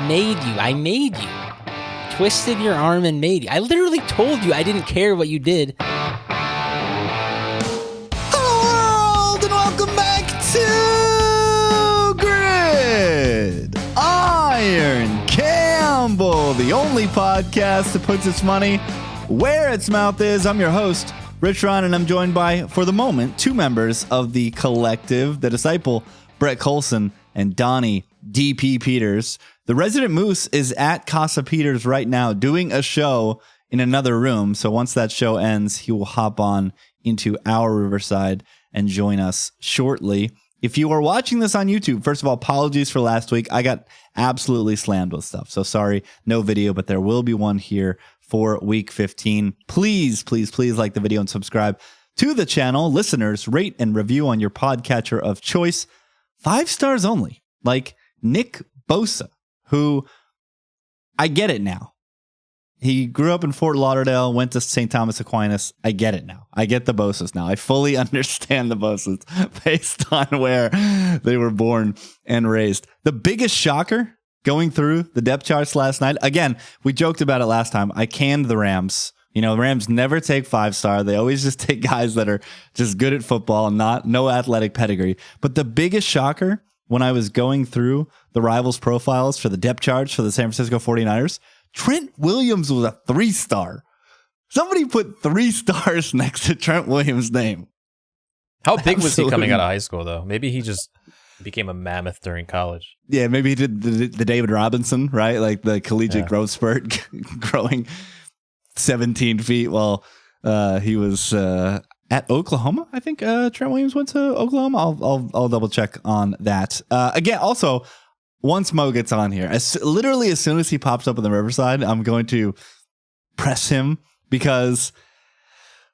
made you. I made you. Twisted your arm and made you. I literally told you I didn't care what you did. Hello world and welcome back to Gridiron Campbell, the only podcast that puts its money where its mouth is. I'm your host, Rich Ron, and I'm joined by, for the moment, two members of the collective, the Disciple, Brett Colson and Donnie DP Peters. The resident moose is at Casa Peters right now doing a show in another room. So once that show ends, he will hop on into our Riverside and join us shortly. If you are watching this on YouTube, first of all, apologies for last week. I got absolutely slammed with stuff. So sorry, no video, but there will be one here for week 15. Please, please, please like the video and subscribe to the channel. Listeners, rate and review on your podcatcher of choice. 5 stars only. Like Nick Bosa, who I get it now. He grew up in Fort Lauderdale, went to St. Thomas Aquinas. I get it now. I get the Bosas now. I fully understand the Bosas based on where they were born and raised. The biggest shocker going through the depth charts last night, again, we joked about it last time. I canned the Rams. You know, the Rams never take 5-star. They always just take guys that are just good at football and no athletic pedigree. But the biggest shocker when I was going through the rivals profiles for the depth charts for the San Francisco 49ers, Trent Williams was a 3-star. Somebody put 3 stars next to Trent Williams' name. How big was he coming out of high school, though? Maybe he just became a mammoth during college. Yeah, maybe he did the David Robinson, right? Like the collegiate growth spurt, growing 17 feet while he was at Oklahoma. I think Trent Williams went to Oklahoma. I'll double check on that. Again, also, once Mo gets on here, literally as soon as he pops up in the Riverside, I'm going to press him because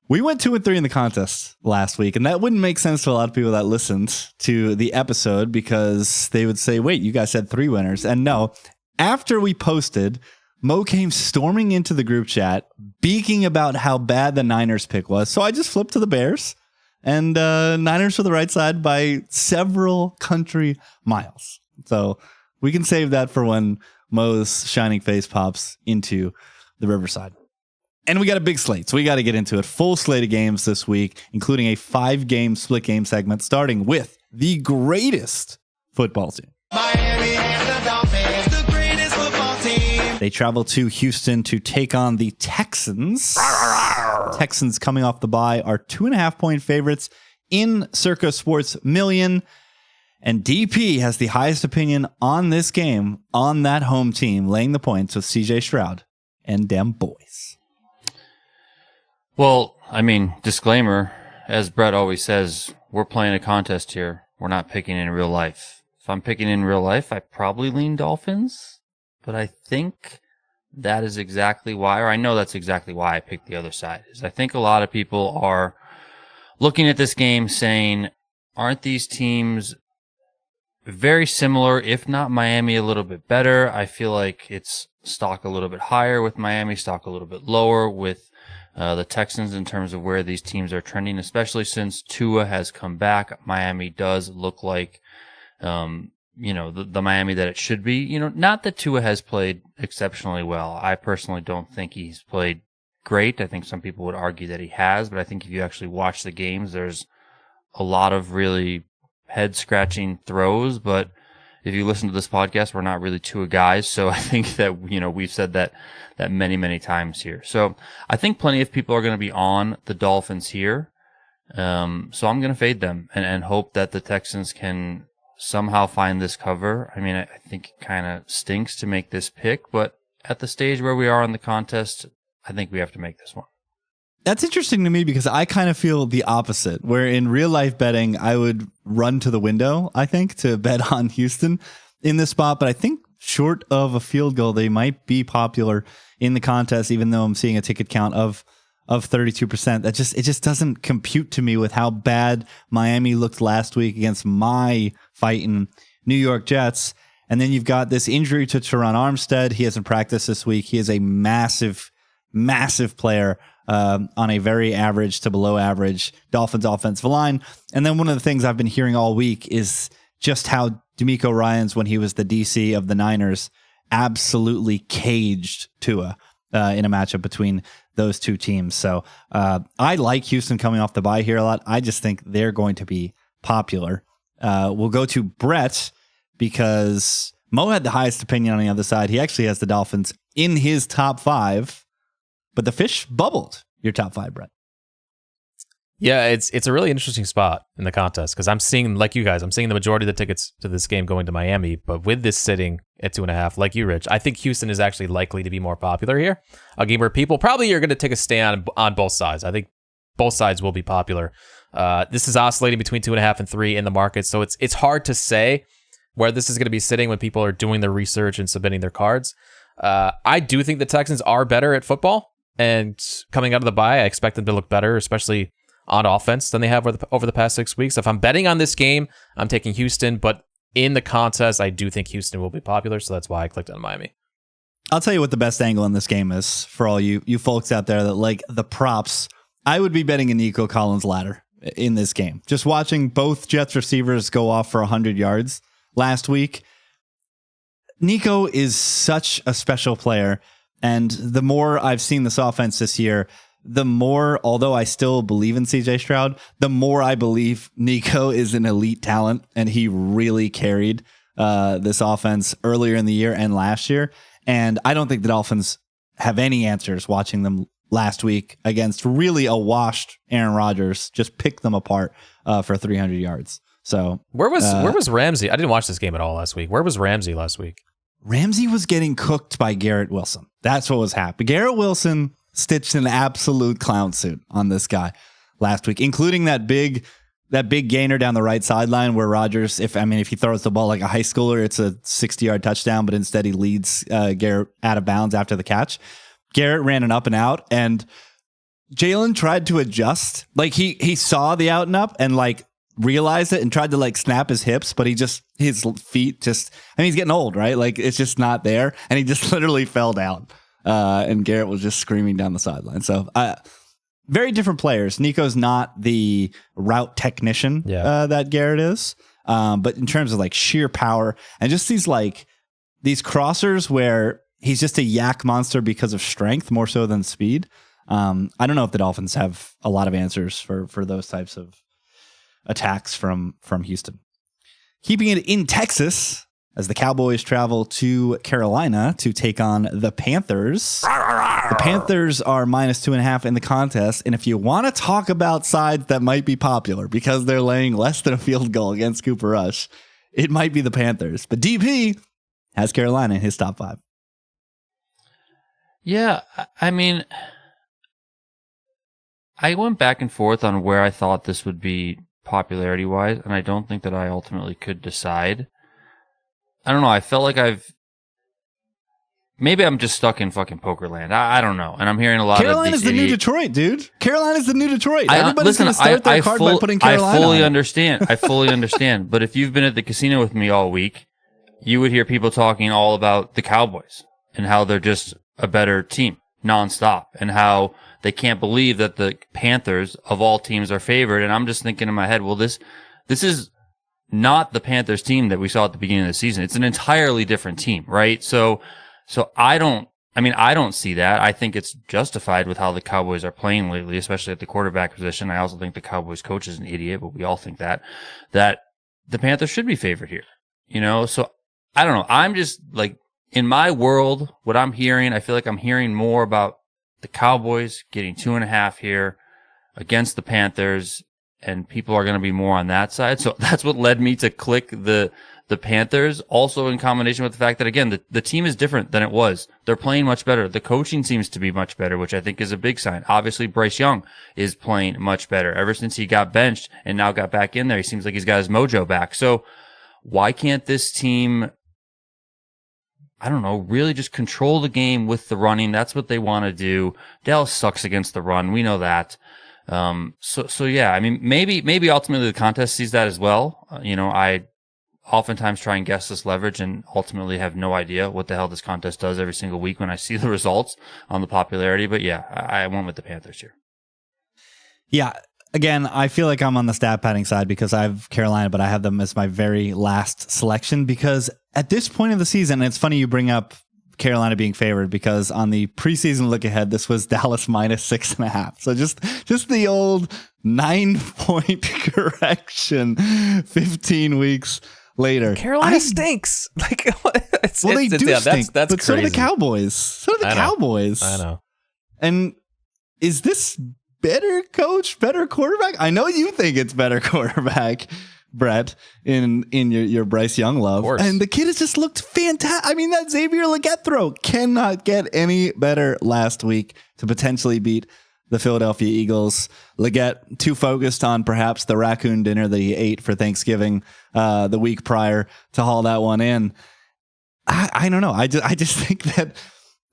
we went 2-3 in the contest last week, and that wouldn't make sense to a lot of people that listened to the episode because they would say, wait, you guys had 3 winners. And no, after we posted, Mo came storming into the group chat, beaking about how bad the Niners pick was. So I just flipped to the Bears, and Niners for the right side by several country miles. So we can save that for when Mo's shining face pops into the Riverside. And we got a big slate, so we got to get into it. Full slate of games this week, including a 5-game split game segment, starting with the greatest football team. Miami and the Dolphins, the greatest football team. They travel to Houston to take on the Texans. Texans, coming off the bye, are 2.5-point favorites in CIRCA Sports Million. And DP has the highest opinion on this game on that home team, laying the points with CJ Stroud and them boys. Well, I mean, disclaimer, as Brett always says, we're playing a contest here. We're not picking in real life. If I'm picking in real life, I probably lean Dolphins, but I think that is exactly why, or I know that's exactly why I picked the other side. Is I think a lot of people are looking at this game saying, aren't these teams very similar, if not Miami a little bit better? I feel like it's stock a little bit higher with Miami, stock a little bit lower with the Texans in terms of where these teams are trending, especially since Tua has come back. Miami does look like, the Miami that it should be. You know, not that Tua has played exceptionally well. I personally don't think he's played great. I think some people would argue that he has, but I think if you actually watch the games, there's a lot of really head-scratching throws, but if you listen to this podcast, we're not really Tua guys, so I think that, we've said that many, many times here. So I think plenty of people are going to be on the Dolphins here, so I'm going to fade them and hope that the Texans can somehow find this cover. I mean, I think it kind of stinks to make this pick, but at the stage where we are in the contest, I think we have to make this one. That's interesting to me because I kind of feel the opposite, where in real life betting, I would run to the window, I think, to bet on Houston in this spot. But I think short of a field goal, they might be popular in the contest, even though I'm seeing a ticket count of 32%. It just doesn't compute to me with how bad Miami looked last week against my fighting New York Jets. And then you've got this injury to Teron Armstead. He hasn't practiced this week. He is a massive player on a very average to below average Dolphins offensive line. And then one of the things I've been hearing all week is just how DeMeco Ryans, when he was the DC of the Niners absolutely caged Tua in a matchup between those two teams. So I like Houston coming off the bye here a lot. I just think they're going to be popular. We'll go to Brett because Mo had the highest opinion on the other side. He actually has the Dolphins in his top 5, but the fish bubbled your top 5, Brett. Yeah, it's a really interesting spot in the contest because I'm seeing, like you guys, I'm seeing the majority of the tickets to this game going to Miami, but with this sitting at 2.5, like you, Rich, I think Houston is actually likely to be more popular here. A game where people probably are going to take a stand on both sides. I think both sides will be popular. This is oscillating between 2.5 and 3 in the market, so it's hard to say where this is going to be sitting when people are doing their research and submitting their cards. I do think the Texans are better at football, and coming out of the bye, I expect them to look better, especially on offense, than they have over the past 6 weeks. If I'm betting on this game, I'm taking Houston, but in the contest, I do think Houston will be popular, so that's why I clicked on Miami. I'll tell you what the best angle in this game is for all you folks out there that like the props. I would be betting a Nico Collins ladder in this game. Just watching both Jets receivers go off for 100 yards last week. Nico is such a special player, and the more I've seen this offense this year, the more, although I still believe in CJ Stroud, the more I believe Nico is an elite talent, and he really carried this offense earlier in the year and last year. And I don't think the Dolphins have any answers watching them last week against really a washed Aaron Rodgers, just pick them apart for 300 yards. So where was Ramsey? I didn't watch this game at all last week. Where was Ramsey last week? Ramsey was getting cooked by Garrett Wilson. That's what was happening. Garrett Wilson stitched an absolute clown suit on this guy last week, including that big gainer down the right sideline where Rodgers, if he throws the ball like a high schooler, it's a 60-yard touchdown, but instead he leads Garrett out of bounds after the catch. Garrett ran an up and out, and Jalen tried to adjust. Like he saw the out and up and like realized it and tried to like snap his hips, but his feet just, he's getting old, right? Like it's just not there. And he just literally fell down. And Garrett was just screaming down the sideline. So very different players. Nico's not the route technician that Garrett is. But in terms of like sheer power and just these crossers where he's just a yak monster because of strength more so than speed. I don't know if the Dolphins have a lot of answers for those types of attacks from Houston. Keeping it in Texas as the Cowboys travel to Carolina to take on the Panthers. The Panthers are -2.5 in the contest. And if you want to talk about sides that might be popular because they're laying less than a field goal against Cooper Rush, it might be the Panthers. But DP has Carolina in his top 5. Yeah, I mean, I went back and forth on where I thought this would be popularity-wise, and I don't think that I ultimately could decide. I don't know. I felt like maybe I'm just stuck in fucking poker land. I don't know. And I'm hearing a lot Carolina's of these the new Detroit, dude. Carolina's the new Detroit. Everybody's going to start their card by putting Carolina I fully on. understand. I fully understand. But if you've been at the casino with me all week, you would hear people talking all about the Cowboys and how they're just a better team nonstop and how they can't believe that the Panthers of all teams are favored. And I'm just thinking in my head, well, this is not the Panthers team that we saw at the beginning of the season. It's an entirely different team, right? So I don't see that. I think it's justified with how the Cowboys are playing lately, especially at the quarterback position. I also think the Cowboys coach is an idiot, but we all think that the Panthers should be favored here, So I don't know. I'm just like, in my world, what I'm hearing, I feel like I'm hearing more about the Cowboys getting 2.5 here against the Panthers, and people are going to be more on that side. So that's what led me to click the Panthers, also in combination with the fact that, again, the team is different than it was. They're playing much better. The coaching seems to be much better, which I think is a big sign. Obviously, Bryce Young is playing much better. Ever since he got benched and now got back in there, he seems like he's got his mojo back. So why can't this team, I don't know, really just control the game with the running? That's what they want to do. Dallas sucks against the run. We know that. So yeah, I mean, maybe ultimately the contest sees that as well. I oftentimes try and guess this leverage and ultimately have no idea what the hell this contest does every single week when I see the results on the popularity. But yeah, I went with the Panthers here. Yeah. Again, I feel like I'm on the stat padding side because I have Carolina, but I have them as my very last selection because at this point of the season, and it's funny you bring up Carolina being favored because on the preseason look ahead, this was Dallas minus 6.5. So just the old 9-point correction 15 weeks later. Carolina stinks. Like, they do stink, that's but crazy. so do the Cowboys. So do the Cowboys. I know. And is this better coach, better quarterback? I know you think it's better quarterback, Brett, in your Bryce Young love. And the kid has just looked fantastic. I mean, that Xavier Legette throw cannot get any better last week to potentially beat the Philadelphia Eagles. Legette too focused on perhaps the raccoon dinner that he ate for Thanksgiving the week prior to haul that one in. I don't know. I just think that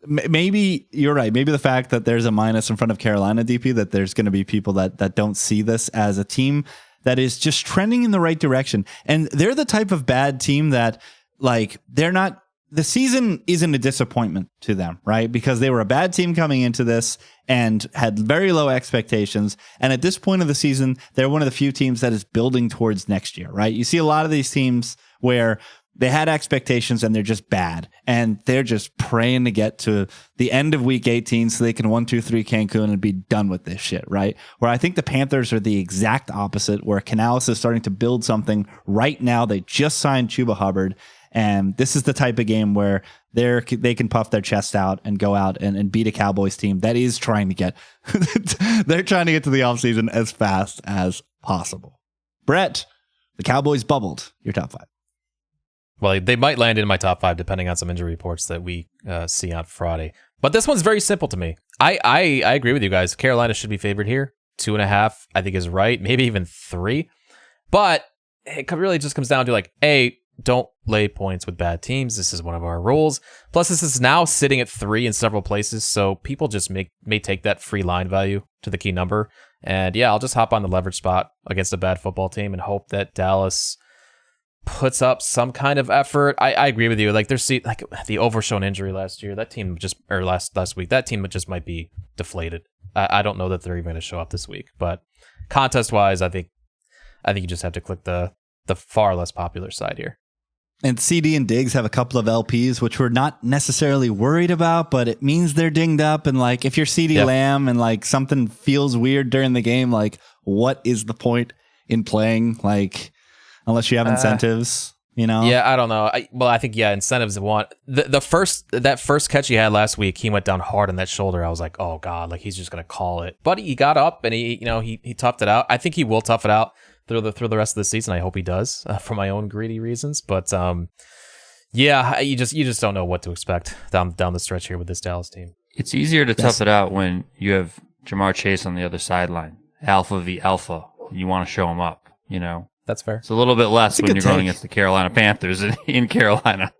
maybe you're right. Maybe the fact that there's a minus in front of Carolina, DP, that there's going to be people that don't see this as a team that is just trending in the right direction. And they're the type of bad team that, like, the season isn't a disappointment to them, right? Because they were a bad team coming into this and had very low expectations. And at this point of the season, they're one of the few teams that is building towards next year, right? You see a lot of these teams where they had expectations and they're just bad. And they're just praying to get to the end of week 18 so they can 1-2-3 Cancun and be done with this shit, right? Where I think the Panthers are the exact opposite, where Canales is starting to build something right now. They just signed Chuba Hubbard. And this is the type of game where they can puff their chest out and go out and beat a Cowboys team that is trying to get they're trying to get to the offseason as fast as possible. Brett, the Cowboys bubbled. Your top 5. Well, they might land in my top 5 depending on some injury reports that we see on Friday. But this one's very simple to me. I agree with you guys. Carolina should be favored here. 2.5, I think, is right. Maybe even 3. But it really just comes down to, like, A, don't lay points with bad teams. This is one of our rules. Plus, this is now sitting at 3 in several places, so people just may take that free line value to the key number. And yeah, I'll just hop on the leverage spot against a bad football team and hope that Dallas puts up some kind of effort. I agree with you. Like, there's like the overshown injury last year. That team last week, that team just might be deflated. I don't know that they're even going to show up this week. But contest wise, I think you just have to click the far less popular side here. And CD and Diggs have a couple of LPs, which we're not necessarily worried about, but it means they're dinged up. And like, if you're CD Lamb and like something feels weird during the game, like, what is the point in playing? Like, unless you have incentives, you know? Yeah, I don't know. I think incentives want that first catch he had last week. He went down hard on that shoulder. I was like, oh god, like he's just gonna call it. But he got up and he toughed it out. I think he will tough it out through the rest of the season. I hope he does for my own greedy reasons. But you just don't know what to expect down the stretch here with this Dallas team. It's easier to tough it out when you have Jamar Chase on the other sideline, alpha v alpha. You want to show him up, you know. That's fair. It's a little bit less when you're going against the Carolina Panthers in Carolina.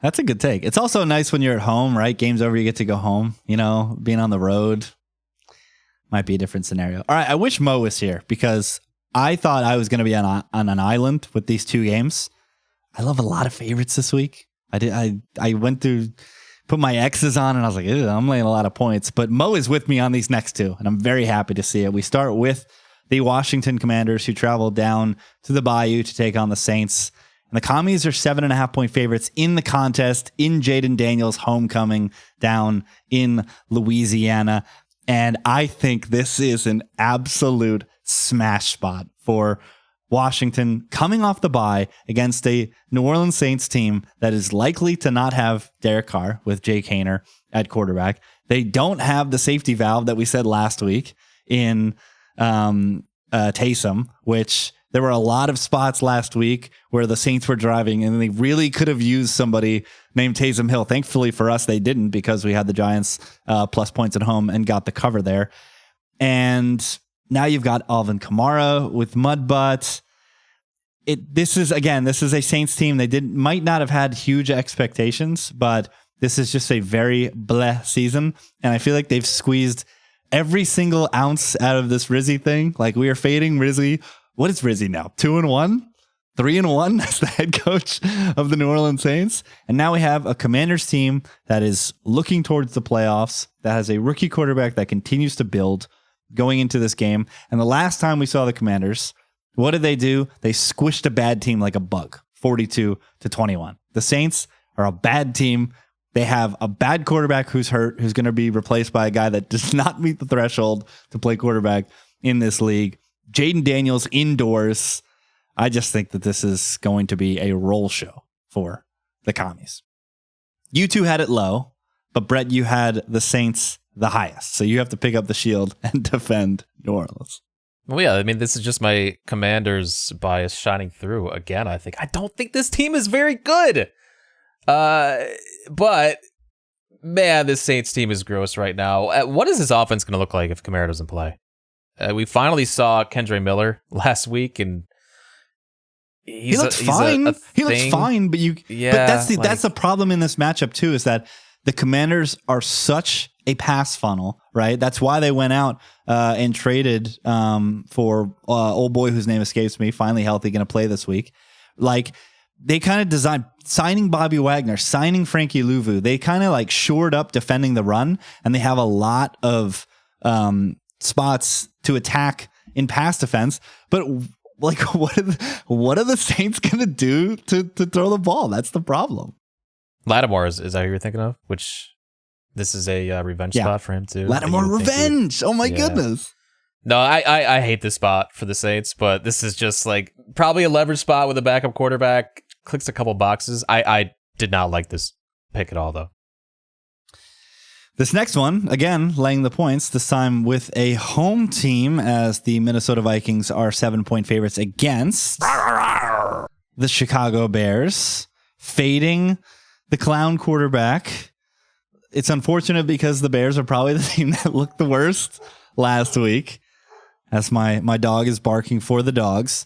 That's a good take. It's also nice when you're at home, right? Game's over, you get to go home. You know, being on the road might be a different scenario. All right, I wish Mo was here because I thought I was going to be on an island with these two games. I love a lot of favorites this week. I went through, put my X's on, and I was like, I'm laying a lot of points. But Mo is with me on these next two, and I'm very happy to see it. We start with the Washington Commanders, who traveled down to the Bayou to take on the Saints. And the Commies are 7.5-point favorites in the contest in Jaden Daniels' homecoming down in Louisiana. And I think this is an absolute smash spot for Washington coming off the bye against a New Orleans Saints team that is likely to not have Derek Carr with Jake Haener at quarterback. They don't have the safety valve that we said last week in Taysom, which there were a lot of spots last week where the Saints were driving and they really could have used somebody named Taysom Hill. Thankfully for us, they didn't because we had the Giants plus points at home and got the cover there. And now you've got Alvin Kamara with Mudbutt. This is a Saints team. They might not have had huge expectations, but this is just a very bleh season. And I feel like they've squeezed every single ounce out of this Rizzy thing. Like, we are fading Rizzy. What is Rizzy now? 2-1? 3-1 as the head coach of the New Orleans Saints. And now we have a Commanders team that is looking towards the playoffs, that has a rookie quarterback that continues to build. going into this game. And the last time we saw the Commanders, what did they do? They squished a bad team like a bug, 42-21. The Saints are a bad team. They have a bad quarterback who's hurt, who's going to be replaced by a guy that does not meet the threshold to play quarterback in this league. Jaden Daniels indoors. I just think that this is going to be a roll show for the Commies. You two had it low, but Brett, you had the Saints the highest. So you have to pick up the shield and defend New Orleans. Well, yeah, I mean, this is just my Commanders bias shining through again. I don't think this team is very good. But man, this Saints team is gross right now. What is this offense going to look like if Kamara doesn't play? We finally saw Kendre Miller last week, and he looks fine. He looks fine, but that's the problem in this matchup too, is that the Commanders are such a pass funnel, right? That's why they went out and traded for old boy whose name escapes me, finally healthy, going to play this week. Like, they kind of designed signing Bobby Wagner, signing Frankie Louvu. They kind of like shored up defending the run, and they have a lot of spots to attack in pass defense. But like, what are the Saints going to do to throw the ball? That's the problem. Lattimore is that who you're thinking of? Which this is a revenge spot for him too. Lattimore revenge. Oh my goodness. No, I hate this spot for the Saints, but this is just like probably a leverage spot with a backup quarterback. Clicks a couple boxes. I did not like this pick at all, though. This next one, again, laying the points, this time with a home team, as the Minnesota Vikings are 7-point favorites against the Chicago Bears, fading the clown quarterback. It's unfortunate because the Bears are probably the team that looked the worst last week, as my dog is barking for the dogs.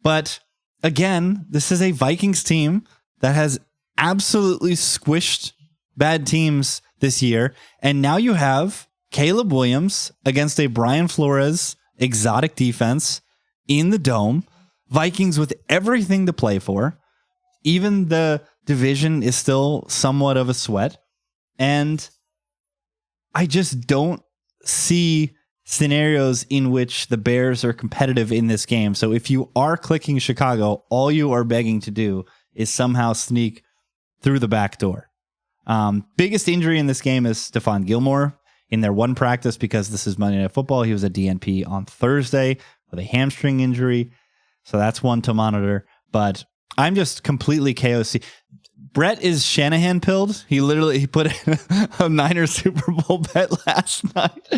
But again, this is a Vikings team that has absolutely squished bad teams this year. And now you have Caleb Williams against a Brian Flores exotic defense in the Dome. Vikings with everything to play for. Even the division is still somewhat of a sweat. And I just don't see scenarios in which the Bears are competitive in this game. So if you are clicking Chicago, all you are begging to do is somehow sneak through the back door. Biggest injury in this game is Stephon Gilmore in their one practice, because this is Monday Night Football. He was a DNP on Thursday with a hamstring injury. So that's one to monitor. But I'm just completely KOC. Brett is Shanahan pilled. He put a Niners Super Bowl bet last night.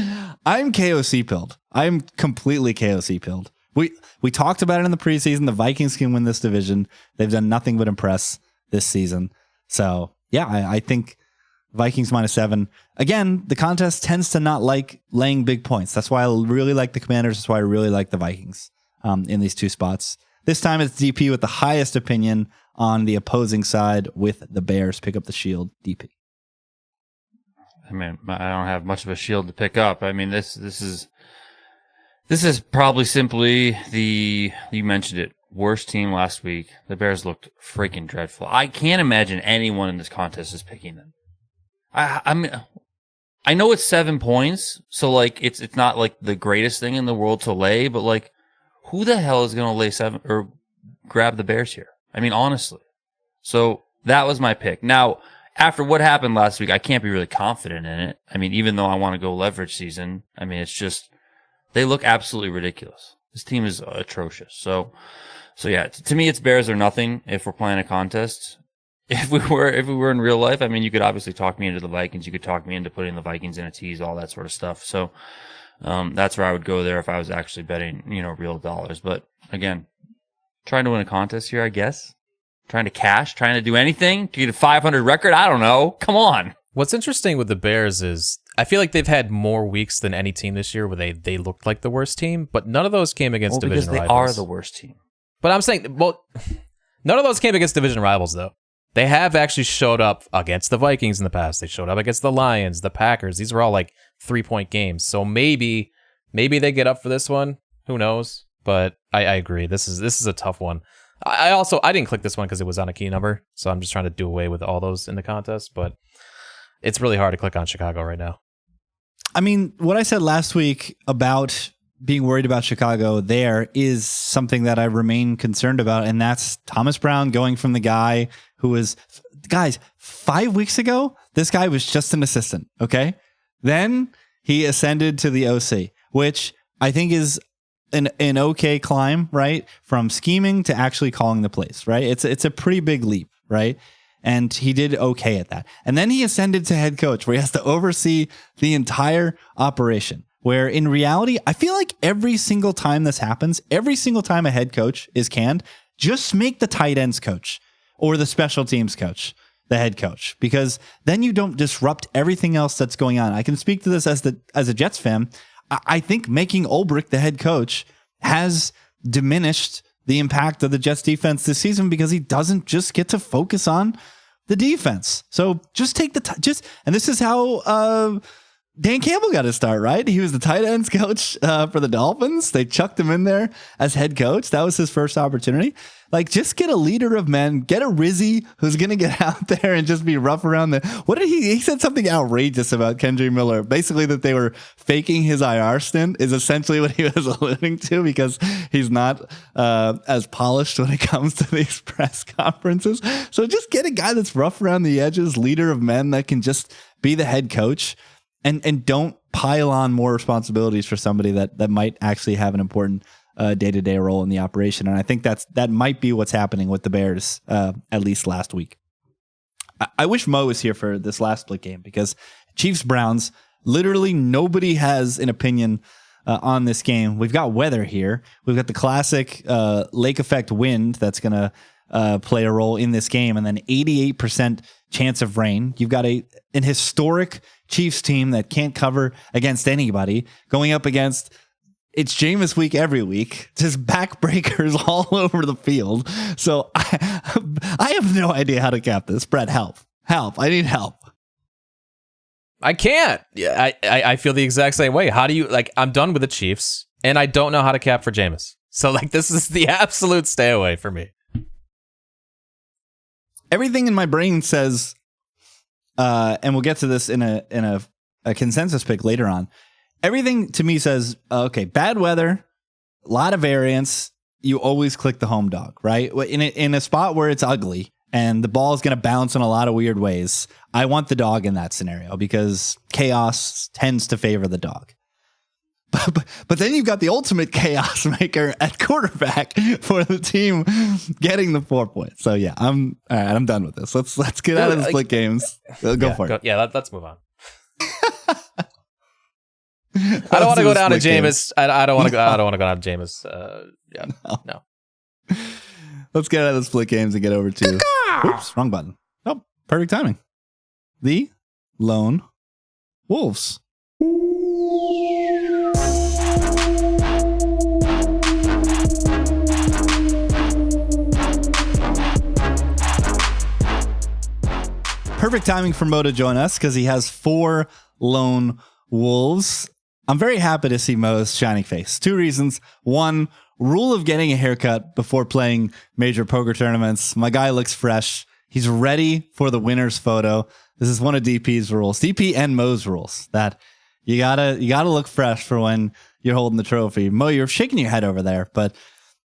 I'm KOC pilled. I'm completely KOC pilled. We talked about it in the preseason. The Vikings can win this division. They've done nothing but impress this season. So yeah, I think Vikings -7. Again, the contest tends to not like laying big points. That's why I really like the Commanders. That's why I really like the Vikings in these two spots. This time it's DP with the highest opinion on the opposing side with the Bears. Pick up the shield, DP. I mean, I don't have much of a shield to pick up. I mean, this is probably simply you mentioned it, worst team last week. The Bears looked freaking dreadful. I can't imagine anyone in this contest is picking them. I mean, I know it's 7 points, so like it's not like the greatest thing in the world to lay, but like, who the hell is going to lay 7 or grab the Bears here? I mean, honestly. So that was my pick. Now, after what happened last week, I can't be really confident in it. I mean, even though I want to go leverage season, I mean, it's just, they look absolutely ridiculous. This team is atrocious. So yeah, to me, it's Bears or nothing if we're playing a contest. If we were in real life, I mean, you could obviously talk me into the Vikings. You could talk me into putting the Vikings in a tease, all that sort of stuff. So, that's where I would go there if I was actually betting, real dollars. But again, trying to win a contest here, I guess. Trying to cash, trying to do anything to get a 500 record. I don't know. Come on. What's interesting with the Bears is I feel like they've had more weeks than any team this year where they looked like the worst team, but none of those came against division rivals. Because they are the worst team. But I'm saying, none of those came against division rivals, though. They have actually showed up against the Vikings in the past. They showed up against the Lions, the Packers. These were all like 3-point games. So maybe they get up for this one. Who knows? But I agree. This is a tough one. I didn't click this one because it was on a key number. So I'm just trying to do away with all those in the contest. But it's really hard to click on Chicago right now. I mean, what I said last week about being worried about Chicago there is something that I remain concerned about, and that's Thomas Brown going from the guy who was, guys, 5 weeks ago, this guy was just an assistant, okay? Then he ascended to the OC, which I think is an okay climb, right? From scheming to actually calling the plays, right? It's a pretty big leap, right? And he did okay at that. And then he ascended to head coach, where he has to oversee the entire operation. Where in reality, I feel like every single time this happens, every single time a head coach is canned, just make the tight ends coach or the special teams coach the head coach, because then you don't disrupt everything else that's going on. I can speak to this as a Jets fan. I think making Ulbrich the head coach has diminished the impact of the Jets defense this season, because he doesn't just get to focus on the defense. So just take and this is how Dan Campbell got his start, right? He was the tight ends coach for the Dolphins. They chucked him in there as head coach. That was his first opportunity. Like, just get a leader of men, get a Rizzy who's going to get out there and just be rough around what did he said something outrageous about Kendry Miller. Basically that they were faking his IR stint is essentially what he was alluding to, because he's not as polished when it comes to these press conferences. So just get a guy that's rough around the edges, leader of men that can just be the head coach. And don't pile on more responsibilities for somebody that might actually have an important day-to-day role in the operation. And I think that might be what's happening with the Bears, at least last week. I wish Mo was here for this last split game, because Chiefs-Browns, literally nobody has an opinion on this game. We've got weather here. We've got the classic lake effect wind that's going to play a role in this game, and then 88% chance of rain. You've got an historic Chiefs team that can't cover against anybody, going up against, it's Jameis week every week, just backbreakers all over the field. So I have no idea how to cap this. Brett, help. I need help. I can't. Yeah, I feel the exact same way. How do you, like, I'm done with the Chiefs, and I don't know how to cap for Jameis. So, like, this is the absolute stay away for me. Everything in my brain says, and we'll get to this in a consensus pick later on. Everything to me says, okay, bad weather, a lot of variance. You always click the home dog, right? In a spot where it's ugly and the ball is going to bounce in a lot of weird ways, I want the dog in that scenario, because chaos tends to favor the dog. But then you've got the ultimate chaos maker at quarterback for the team getting the 4 points. So yeah, I'm all right. I'm done with this. Let's get out of the split games. Go for it. Yeah, let's move on. I don't want to go down to Jameis. I don't want to go. I don't want to go down to Jameis. Yeah, no. Let's get out of the split games and get over to. Oops, wrong button. Oh, perfect timing. The Lone Wolves. Perfect timing for Mo to join us, because he has 4 lone wolves. I'm very happy to see Mo's shining face. 2 reasons. 1, rule of getting a haircut before playing major poker tournaments. My guy looks fresh. He's ready for the winner's photo. This is one of DP's rules. DP and Mo's rules, that you gotta look fresh for when you're holding the trophy. Mo, you're shaking your head over there, but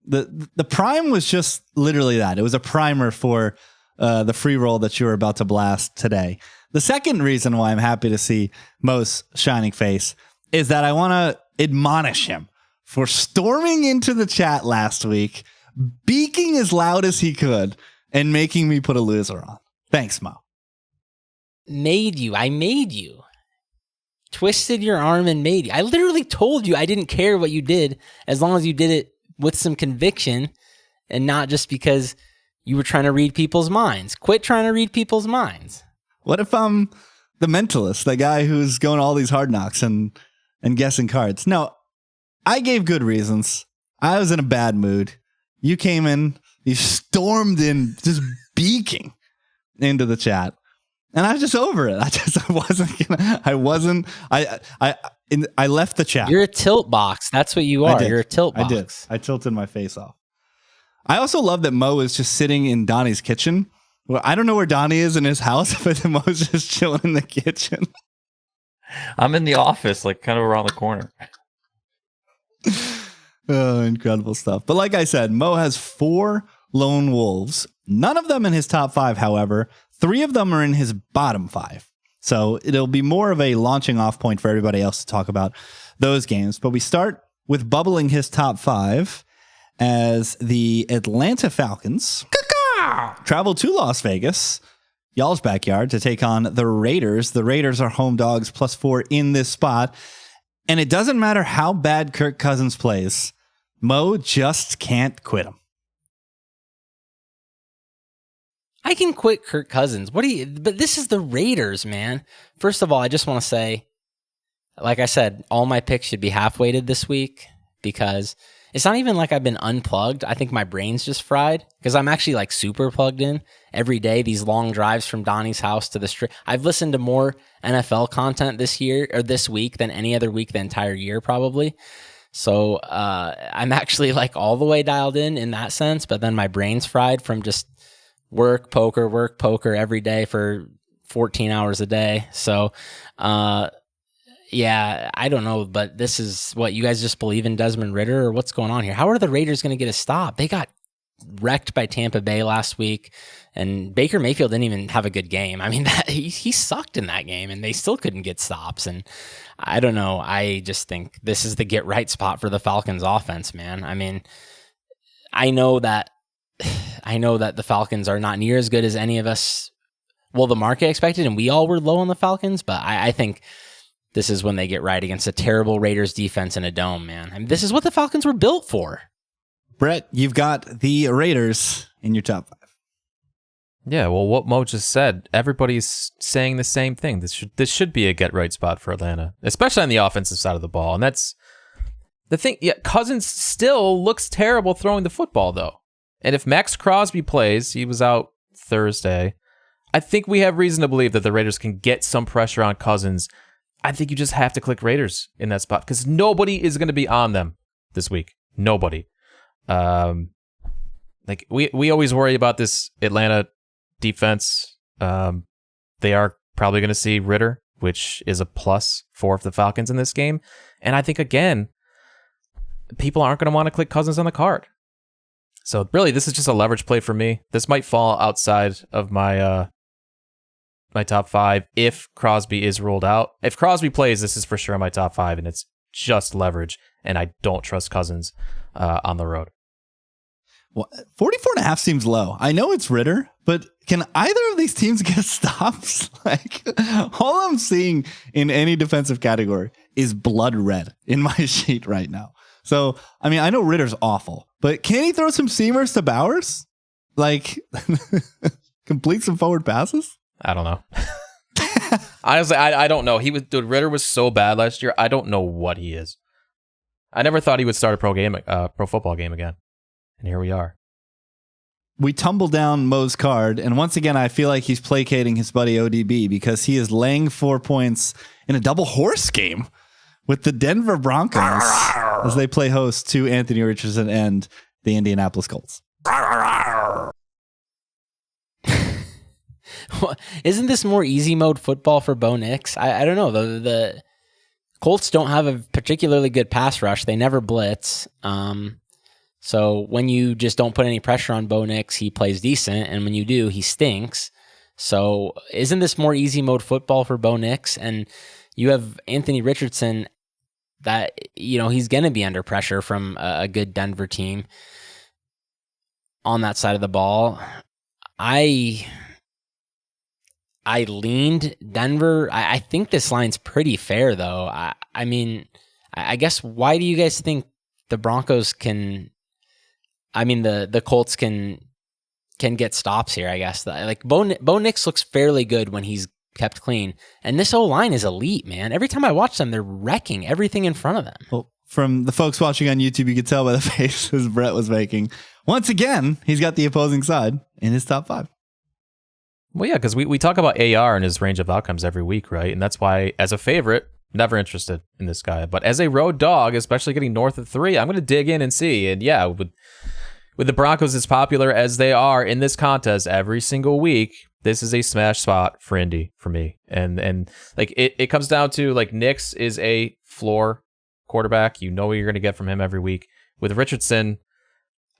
the prime was just literally that. It was a primer for the free roll that you were about to blast today. The second reason why I'm happy to see Mo's shining face is that I want to admonish him for storming into the chat last week, beaking as loud as he could, and making me put a loser on. Thanks, Mo. I made you. Twisted your arm and made you. I literally told you I didn't care what you did, as long as you did it with some conviction and not just because you were trying to read people's minds. Quit trying to read people's minds. What if I'm the mentalist, the guy who's going to all these hard knocks and guessing cards? No, I gave good reasons. I was in a bad mood. You came in, you stormed in, just beaking into the chat. And I was just over it. I left the chat. You're a tilt box. That's what you are. You're a tilt box. I did. I tilted my face off. I also love that Mo is just sitting in Donnie's kitchen. Well, I don't know where Donnie is in his house, but Mo's just chilling in the kitchen. I'm in the office, like kind of around the corner. Oh, incredible stuff. But like I said, Mo has 4 lone wolves. None of them in his top 5, however. 3 of them are in his bottom 5. So it'll be more of a launching off point for everybody else to talk about those games. But we start with bubbling his top 5 as the Atlanta Falcons travel to Las Vegas, y'all's backyard, to take on the Raiders. The Raiders are home dogs +4 in this spot. And it doesn't matter how bad Kirk Cousins plays. Mo just can't quit him. I can quit Kirk Cousins. But this is the Raiders, man. First of all, I just want to say, like I said, all my picks should be half-weighted this week because it's not even like I've been unplugged. I think my brain's just fried because I'm actually like super plugged in every day. These long drives from Donnie's house to the street. I've listened to more NFL content this week than any other week the entire year, probably. So I'm actually like all the way dialed in that sense, but then my brain's fried from just work, poker every day for 14 hours a day. So, yeah, I don't know, but this is what you guys just believe in Desmond Ridder or what's going on here? How are the Raiders going to get a stop? They got wrecked by Tampa Bay last week, and Baker Mayfield didn't even have a good game. I mean, he sucked in that game, and they still couldn't get stops. And I don't know. I just think this is the get right spot for the Falcons offense, man. I mean, I know that the Falcons are not near as good as any of us, well, the market expected, and we all were low on the Falcons, but I think this is when they get right against a terrible Raiders defense in a dome, man. I mean, this is what the Falcons were built for. Brett, you've got the Raiders in your top 5. Yeah, well, what Mo just said, everybody's saying the same thing. This should be a get-right spot for Atlanta, especially on the offensive side of the ball. And that's the thing. Yeah, Cousins still looks terrible throwing the football, though. And if Max Crosby plays, he was out Thursday, I think we have reason to believe that the Raiders can get some pressure on Cousins. I think you just have to click Raiders in that spot because nobody is going to be on them this week. Nobody. Like we always worry about this Atlanta defense. They are probably going to see Ridder, which is a +4 for the Falcons in this game. And I think, again, people aren't going to want to click Cousins on the card. So really, this is just a leverage play for me. This might fall outside of my my top 5 if Crosby is ruled out. If Crosby plays, this is for sure in my top 5, and it's just leverage, and I don't trust Cousins on the road. Well, 44.5 seems low. I know it's Ridder, but can either of these teams get stops? Like, all I'm seeing in any defensive category is blood red in my sheet right now. So, I mean, I know Ridder's awful, but can he throw some seamers to Bowers? Like, complete some forward passes? I don't know. Honestly, I don't know. Ridder was so bad last year. I don't know what he is. I never thought he would start a pro football game again. And here we are. We tumble down Mo's card, and once again, I feel like he's placating his buddy ODB because he is laying 4 points in a double horse game with the Denver Broncos as they play host to Anthony Richardson and the Indianapolis Colts. Isn't this more easy mode football for Bo Nix? I don't know. The Colts don't have a particularly good pass rush. They never blitz. So when you just don't put any pressure on Bo Nix, he plays decent. And when you do, he stinks. So isn't this more easy mode football for Bo Nix? And you have Anthony Richardson that, he's going to be under pressure from a good Denver team on that side of the ball. I leaned Denver. I think this line's pretty fair, though. I mean, I guess, why do you guys think the Broncos the Colts can get stops here, I guess? Like, Bo Nix looks fairly good when he's kept clean. And this O-line is elite, man. Every time I watch them, they're wrecking everything in front of them. Well, from the folks watching on YouTube, you could tell by the faces Brett was making. Once again, he's got the opposing side in his top 5. Well, yeah, because we talk about AR and his range of outcomes every week, right? And that's why, as a favorite, never interested in this guy. But as a road dog, especially getting north of 3, I'm going to dig in and see. And yeah, with the Broncos as popular as they are in this contest every single week, This is a smash spot for Indy for me. And like it comes down to like Nix is a floor quarterback. You know what you're going to get from him every week. With Richardson,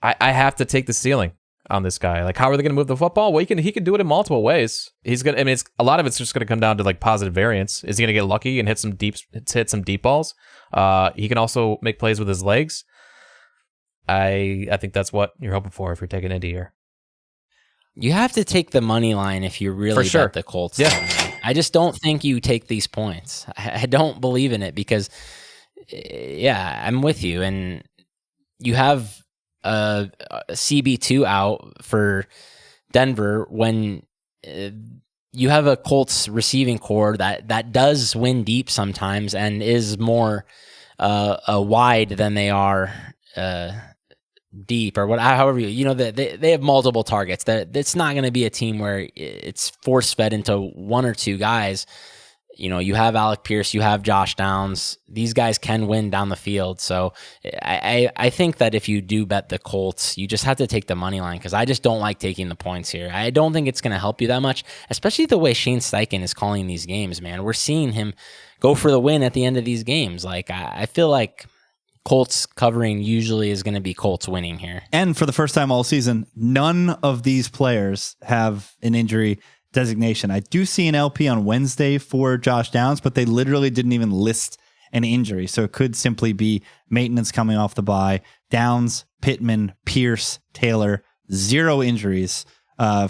I have to take the ceiling on this guy. Like, how are they going to move the football? Well, he can do it in multiple ways. He's gonna. I mean, a lot of it's just going to come down to like positive variance. Is he going to get lucky and hit some deep balls? He can also make plays with his legs. I think that's what you're hoping for if you're taking Indy here. You have to take the money line if you really bet the Colts. Yeah. I just don't think you take these points. I don't believe in it because, yeah, I'm with you. And you have a CB2 out for Denver when you have a Colts receiving core that does win deep sometimes and is more wide than they are deep or what, however they have multiple targets. It's not going to be a team where it's force fed into one or two guys. You have Alec Pierce, you have Josh Downs. These guys can win down the field. So I think that if you do bet the Colts, you just have to take the money line because I just don't like taking the points here. I don't think it's going to help you that much, especially the way Shane Steichen is calling these games, man. We're seeing him go for the win at the end of these games. Like, I feel like Colts covering usually is going to be Colts winning here. And for the first time all season, none of these players have an injury designation. I do see an LP on Wednesday for Josh Downs, but they literally didn't even list an injury. So it could simply be maintenance coming off the bye. Downs, Pittman, Pierce, Taylor, 0 injuries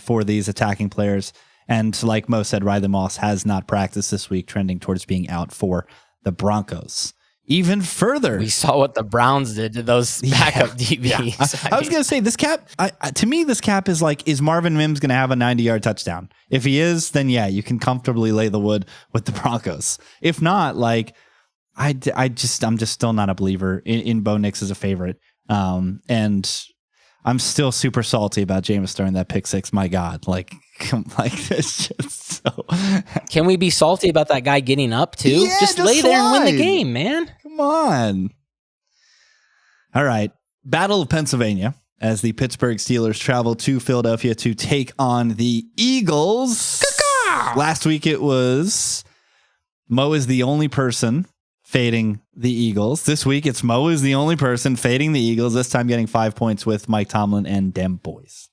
for these attacking players. And like Mo said, Riley Moss has not practiced this week, trending towards being out for the Broncos. Even further, we saw what the Browns did to those backup DBs. I was going to say this cap, to me, this cap is like, is Marvin Mims going to have a 90-yard touchdown? If he is, then yeah, you can comfortably lay the wood with the Broncos. If not, like, I'm just still not a believer in Bo Nix as a favorite. And I'm still super salty about Jameis throwing that pick six. My God, it's just so. Can we be salty about that guy getting up too? Yeah, just lay there and win the game, man. Come on. All right. Battle of Pennsylvania as the Pittsburgh Steelers travel to Philadelphia to take on the Eagles. Last week it was Mo is the only person fading the Eagles. This week it's Mo is the only person fading the Eagles, this time getting 5 points with Mike Tomlin and Dem Boys.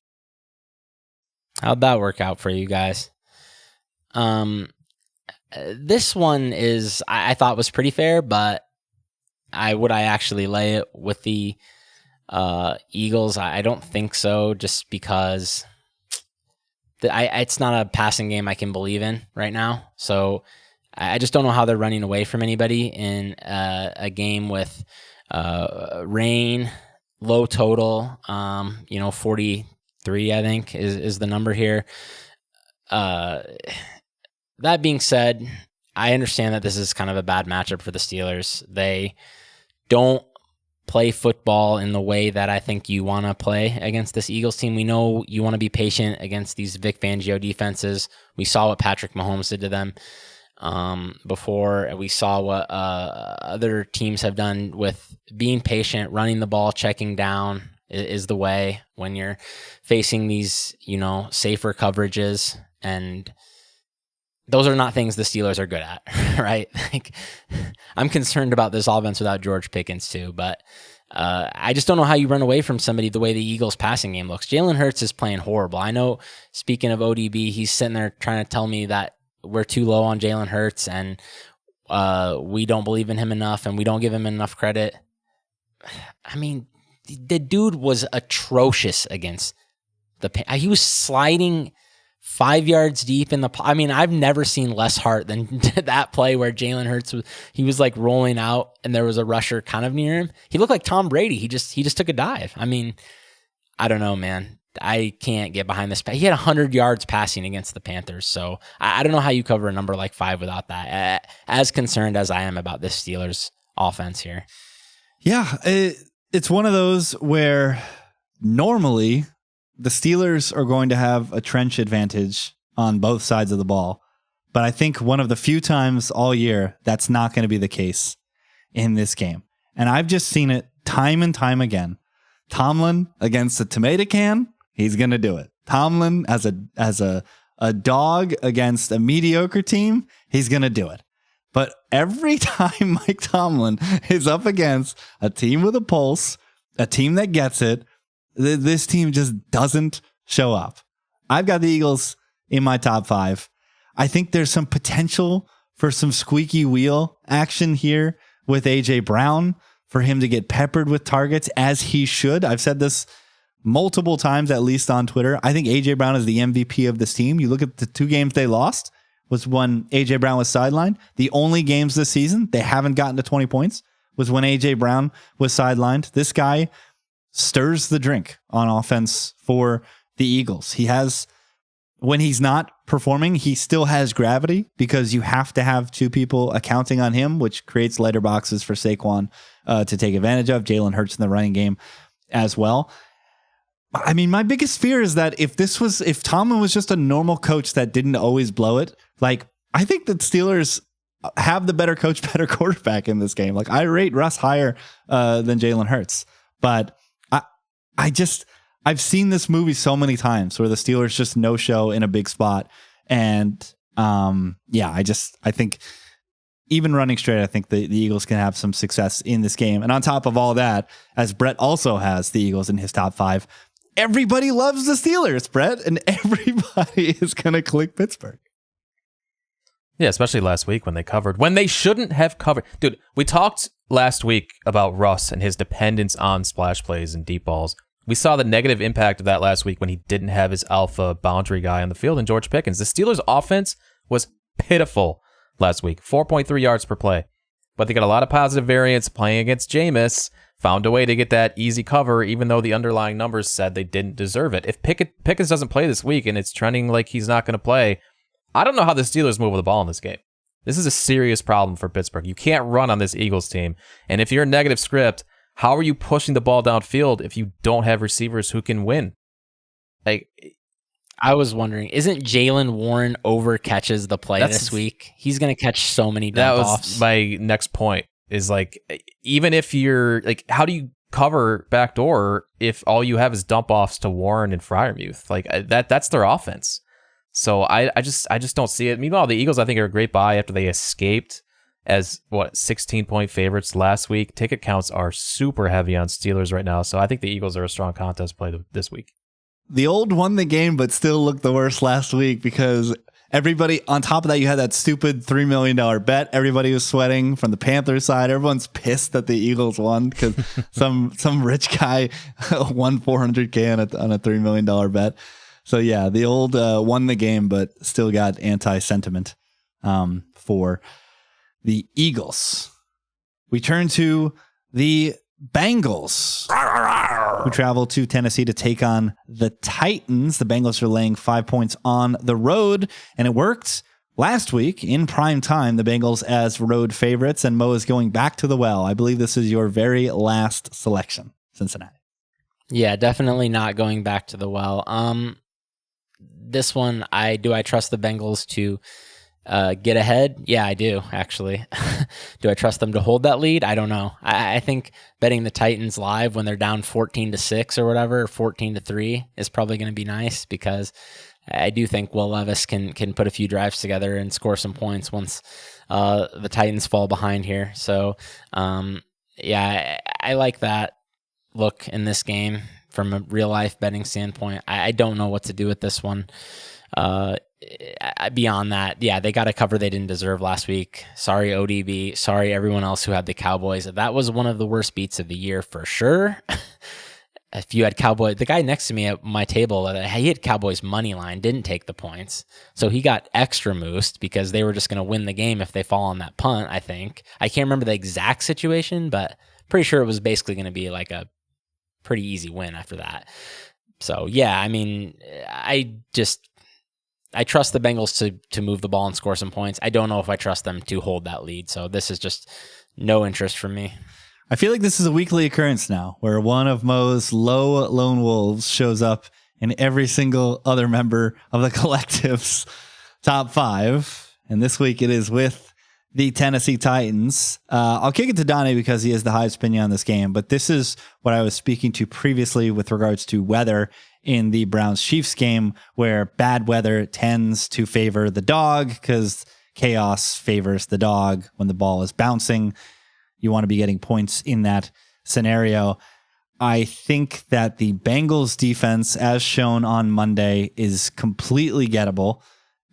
How'd that work out for you guys? This one is, I thought was pretty fair, but would I actually lay it with the Eagles? I don't think so, just because it's not a passing game I can believe in right now. So I just don't know how they're running away from anybody in a game with rain, low total, 43, I think is the number here. That being said, I understand that this is kind of a bad matchup for the Steelers. They don't play football in the way that I think you want to play against this Eagles team. We know you want to be patient against these Vic Fangio defenses. We saw what Patrick Mahomes did to them before. We saw what other teams have done with being patient, running the ball, checking down is the way when you're facing these, safer coverages. And those are not things the Steelers are good at, right? Like, I'm concerned about this offense without George Pickens too, but I just don't know how you run away from somebody the way the Eagles passing game looks. Jalen Hurts is playing horrible. I know, speaking of ODB, he's sitting there trying to tell me that we're too low on Jalen Hurts and we don't believe in him enough and we don't give him enough credit. I mean, the dude was atrocious against he was sliding 5 yards deep in the. I mean, I've never seen less heart than that play where Jalen Hurts was like rolling out and there was a rusher kind of near him. He looked like Tom Brady. He just took a dive. I mean, I don't know, man. I can't get behind this. He had 100 yards passing against the Panthers. So I don't know how you cover a number like 5 without that. As concerned as I am about this Steelers offense here. Yeah, it's one of those where normally the Steelers are going to have a trench advantage on both sides of the ball. But I think one of the few times all year that's not going to be the case in this game. And I've just seen it time and time again. Tomlin against a tomato can, he's going to do it. Tomlin as a a dog against a mediocre team, he's going to do it. But every time Mike Tomlin is up against a team with a pulse, a team that gets it, this team just doesn't show up. I've got the Eagles in my top 5. I think there's some potential for some squeaky wheel action here with A.J. Brown, for him to get peppered with targets as he should. I've said this multiple times, at least on Twitter. I think A.J. Brown is the MVP of this team. You look at the 2 games they lost was when A.J. Brown was sidelined. The only games this season they haven't gotten to 20 points was when A.J. Brown was sidelined. This guy stirs the drink on offense for the Eagles. He has, when he's not performing, he still has gravity because you have to have 2 people accounting on him, which creates lighter boxes for Saquon to take advantage of. Jalen Hurts in the running game as well. I mean, my biggest fear is that if Tomlin was just a normal coach that didn't always blow it, like, I think the Steelers have the better coach, better quarterback in this game. Like, I rate Russ higher than Jalen Hurts, but I've seen this movie so many times where the Steelers just no show in a big spot. And I think even running straight, I think the Eagles can have some success in this game. And on top of all that, as Brett also has the Eagles in his top 5, everybody loves the Steelers, Brett, and everybody is going to click Pittsburgh. Yeah, especially last week when they covered, when they shouldn't have covered. Dude, we talked last week about Russ and his dependence on splash plays and deep balls. We saw the negative impact of that last week when he didn't have his alpha boundary guy on the field in George Pickens. The Steelers' offense was pitiful last week, 4.3 yards per play. But they got a lot of positive variance playing against Jameis, found a way to get that easy cover, even though the underlying numbers said they didn't deserve it. If Pickens doesn't play this week and it's trending like he's not going to play, I don't know how the Steelers move the ball in this game. This is a serious problem for Pittsburgh. You can't run on this Eagles team. And if you're a negative script, how are you pushing the ball downfield if you don't have receivers who can win? Like, I was wondering, isn't Jalen Warren over catches the play this week? He's going to catch so many dump offs. That was my next point, is like, even if you're like, how do you cover backdoor if all you have is dump offs to Warren and Freiermuth? Like, that's their offense. So I just don't see it. Meanwhile, the Eagles, I think, are a great buy after they escaped as 16-point favorites last week. Ticket counts are super heavy on Steelers right now. So I think the Eagles are a strong contest play this week. The old won the game, but still looked the worst last week because everybody, on top of that, you had that stupid $3 million bet. Everybody was sweating from the Panthers side. Everyone's pissed that the Eagles won because some rich guy won $400K on a $3 million bet. So yeah, the old won the game, but still got anti-sentiment for the Eagles. We turn to the Bengals, who travel to Tennessee to take on the Titans. The Bengals are laying 5 points on the road, and it worked last week in prime time. The Bengals as road favorites, and Mo is going back to the well. I believe this is your very last selection, Cincinnati. Yeah, definitely not going back to the well. This one, I trust the Bengals to get ahead? Yeah, I do, actually. Do I trust them to hold that lead? I don't know. I think betting the Titans live when they're down 14-6 or whatever, 14-3 is probably going to be nice because I do think Will Levis can put a few drives together and score some points once the Titans fall behind here. So, I like that look in this game from a real-life betting standpoint. I don't know what to do with this one. Beyond that, yeah, they got a cover they didn't deserve last week. Sorry, ODB. Sorry, everyone else who had the Cowboys. That was one of the worst beats of the year for sure. If you had Cowboys, the guy next to me at my table, he had Cowboys money line, didn't take the points. So he got extra moosed because they were just going to win the game if they fall on that punt, I think. I can't remember the exact situation, but pretty sure it was basically going to be like a pretty easy win after that. So, yeah, I mean, I trust the Bengals to move the ball and score some points. I don't know if I trust them to hold that lead. So this is just no interest from me. I feel like this is a weekly occurrence now where one of Mo's low lone wolves shows up in every single other member of the collective's top 5. And this week it is with the Tennessee Titans. I'll kick it to Donnie because he has the highest opinion on this game, but this is what I was speaking to previously with regards to weather in the Browns-Chiefs game, where bad weather tends to favor the dog because chaos favors the dog when the ball is bouncing. You want to be getting points in that scenario. I think that the Bengals defense, as shown on Monday, is completely gettable.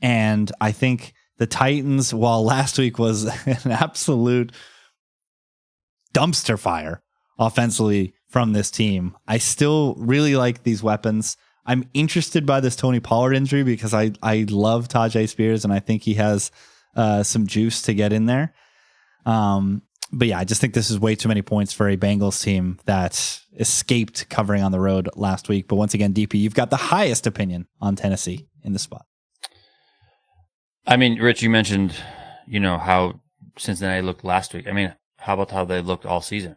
And I think the Titans, while last week was an absolute dumpster fire offensively from this team, I still really like these weapons. I'm interested by this Tony Pollard injury because I love Tajay Spears and I think he has some juice to get in there. But yeah, I just think this is way too many points for a Bengals team that escaped covering on the road last week. But once again, DP, you've got the highest opinion on Tennessee in this spot. I mean, Rich, you mentioned, how Cincinnati looked last week. I mean, how about how they looked all season?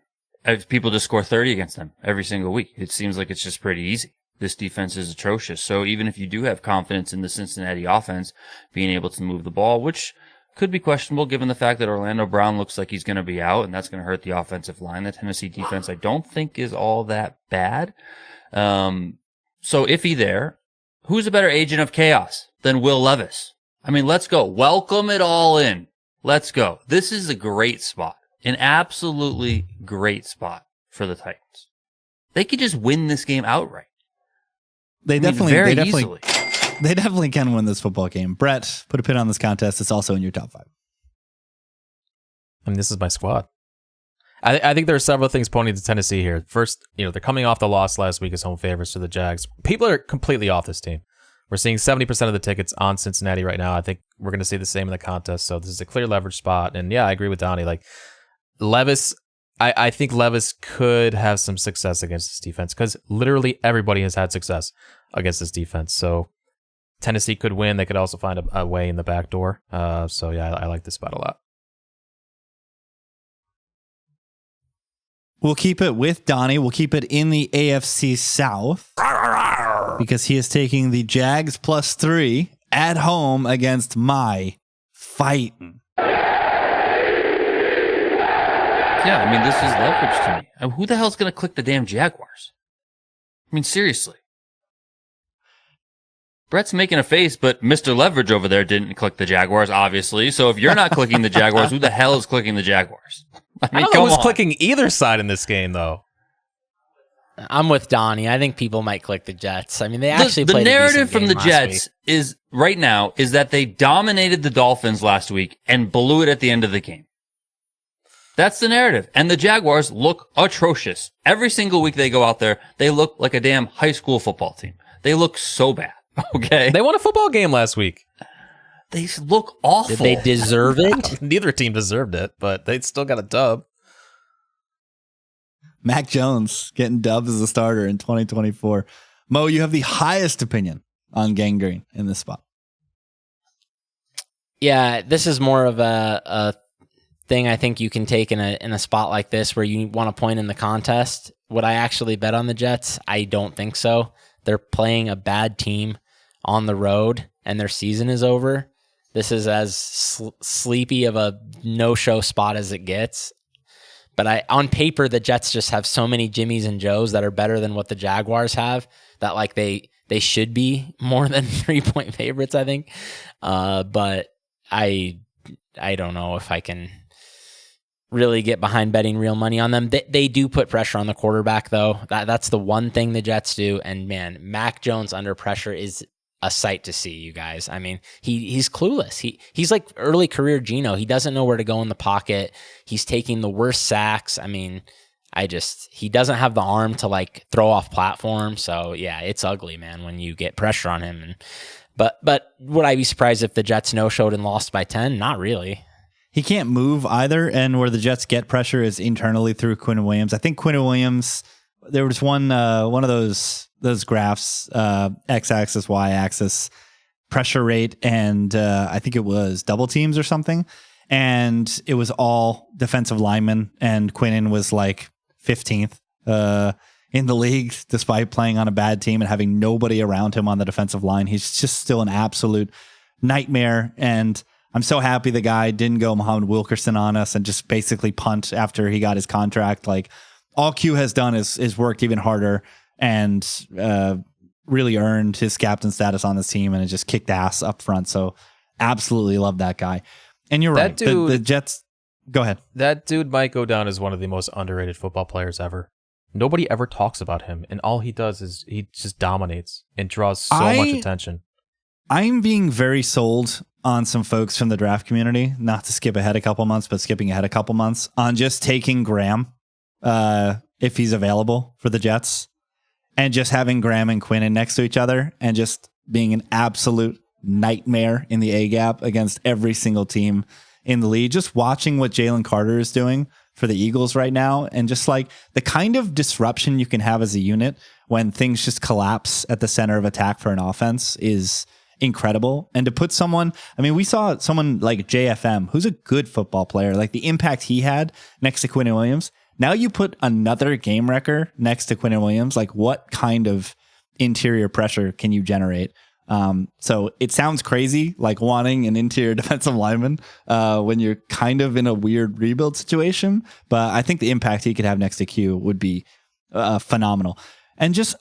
People just score 30 against them every single week. It seems like it's just pretty easy. This defense is atrocious. So even if you do have confidence in the Cincinnati offense being able to move the ball, which could be questionable given the fact that Orlando Brown looks like he's going to be out, and that's going to hurt the offensive line. The Tennessee defense, I don't think, is all that bad. So iffy there. Who's a better agent of chaos than Will Levis? I mean, let's go. Welcome it all in. Let's go. This is a great spot. An absolutely great spot for the Titans. They could just win this game outright. They definitely can win this football game. Brett, put a pin on this contest. It's also in your top 5. I mean, this is my squad. I think there are several things pointing to Tennessee here. First, they're coming off the loss last week as home favorites to the Jags. People are completely off this team. We're seeing 70% of the tickets on Cincinnati right now. I think we're going to see the same in the contest. So this is a clear leverage spot. And yeah, I agree with Donnie. Like Levis, I think Levis could have some success against this defense because literally everybody has had success against this defense. So Tennessee could win. They could also find a way in the back door. So yeah, I like this spot a lot. We'll keep it with Donnie. We'll keep it in the AFC South because he is taking the Jags +3 at home against my fighting. Yeah, I mean, this is leverage to me. I mean, who the hell's going to click the damn Jaguars? I mean, seriously. Brett's making a face, but Mr. Leverage over there didn't click the Jaguars, obviously. So if you're not clicking the Jaguars, who the hell is clicking the Jaguars? I mean, I don't know who's clicking either side in this game, though. I'm with Donnie. I think people might click the Jets. I mean, they actually the played narrative from the week. Jets is right now is that they dominated the Dolphins last week and blew it at the end of the game. That's the narrative. And the Jaguars look atrocious. Every single week they go out there, they look like a damn high school football team. They look so bad. Okay. They won a football game last week. They look awful. Did they deserve it? Neither team deserved it, but they still got a dub. Mac Jones getting dubbed as a starter in 2024. Mo, you have the highest opinion on Gangrene in this spot. Yeah, this is more of a thing I think you can take in a spot like this where you want a point in the contest. Would I actually bet on the Jets? I don't think so. They're playing a bad team on the road and their season is over. This is as sleepy of a no-show spot as it gets. But on paper, the Jets just have so many Jimmies and Joes that are better than what the Jaguars have that like they should be more than 3-point favorites, I think. But I don't know if I can really get behind betting real money on them. They do put pressure on the quarterback, though. That's the one thing the Jets do. And, man, Mac Jones under pressure is a sight to see, you guys. I mean, he's clueless. He's like early career Geno. He doesn't know where to go in the pocket. He's taking the worst sacks. I mean, he doesn't have the arm to, like, throw off platform. So, yeah, it's ugly, man, when you get pressure on him. But would I be surprised if the Jets no-showed and lost by 10? Not really. He can't move either, and where the Jets get pressure is internally through Quinn Williams. I think Quinn Williams, there was one of those graphs, x-axis, y-axis, pressure rate, and I think it was double teams or something, and it was all defensive linemen, and Quinnen was like 15th in the league, despite playing on a bad team and having nobody around him on the defensive line. He's just still an absolute nightmare, and I'm so happy the guy didn't go Muhammad Wilkerson on us and just basically punt after he got his contract. Like, all Q has done is worked even harder and really earned his captain status on this team, and it just kicked ass up front. So absolutely love that guy. And you're right. The Jets, go ahead. That dude might go down as one of the most underrated football players ever. Nobody ever talks about him, and all he does is he just dominates and draws so much attention. I'm being very sold on some folks from the draft community, not to skip ahead a couple months, but skipping ahead a couple months, on just taking Graham if he's available for the Jets, and just having Graham and Quinn in next to each other and just being an absolute nightmare in the A-gap against every single team in the league. Just watching what Jalen Carter is doing for the Eagles right now, and just like the kind of disruption you can have as a unit when things just collapse at the center of attack for an offense is incredible. And to put someone, I mean, we saw someone like JFM, who's a good football player, like the impact he had next to Quinnen Williams. Now you put another game wrecker next to Quinnen Williams. Like, what kind of interior pressure can you generate? So it sounds crazy, like wanting an interior defensive lineman when you're kind of in a weird rebuild situation. But I think the impact he could have next to Q would be phenomenal. And just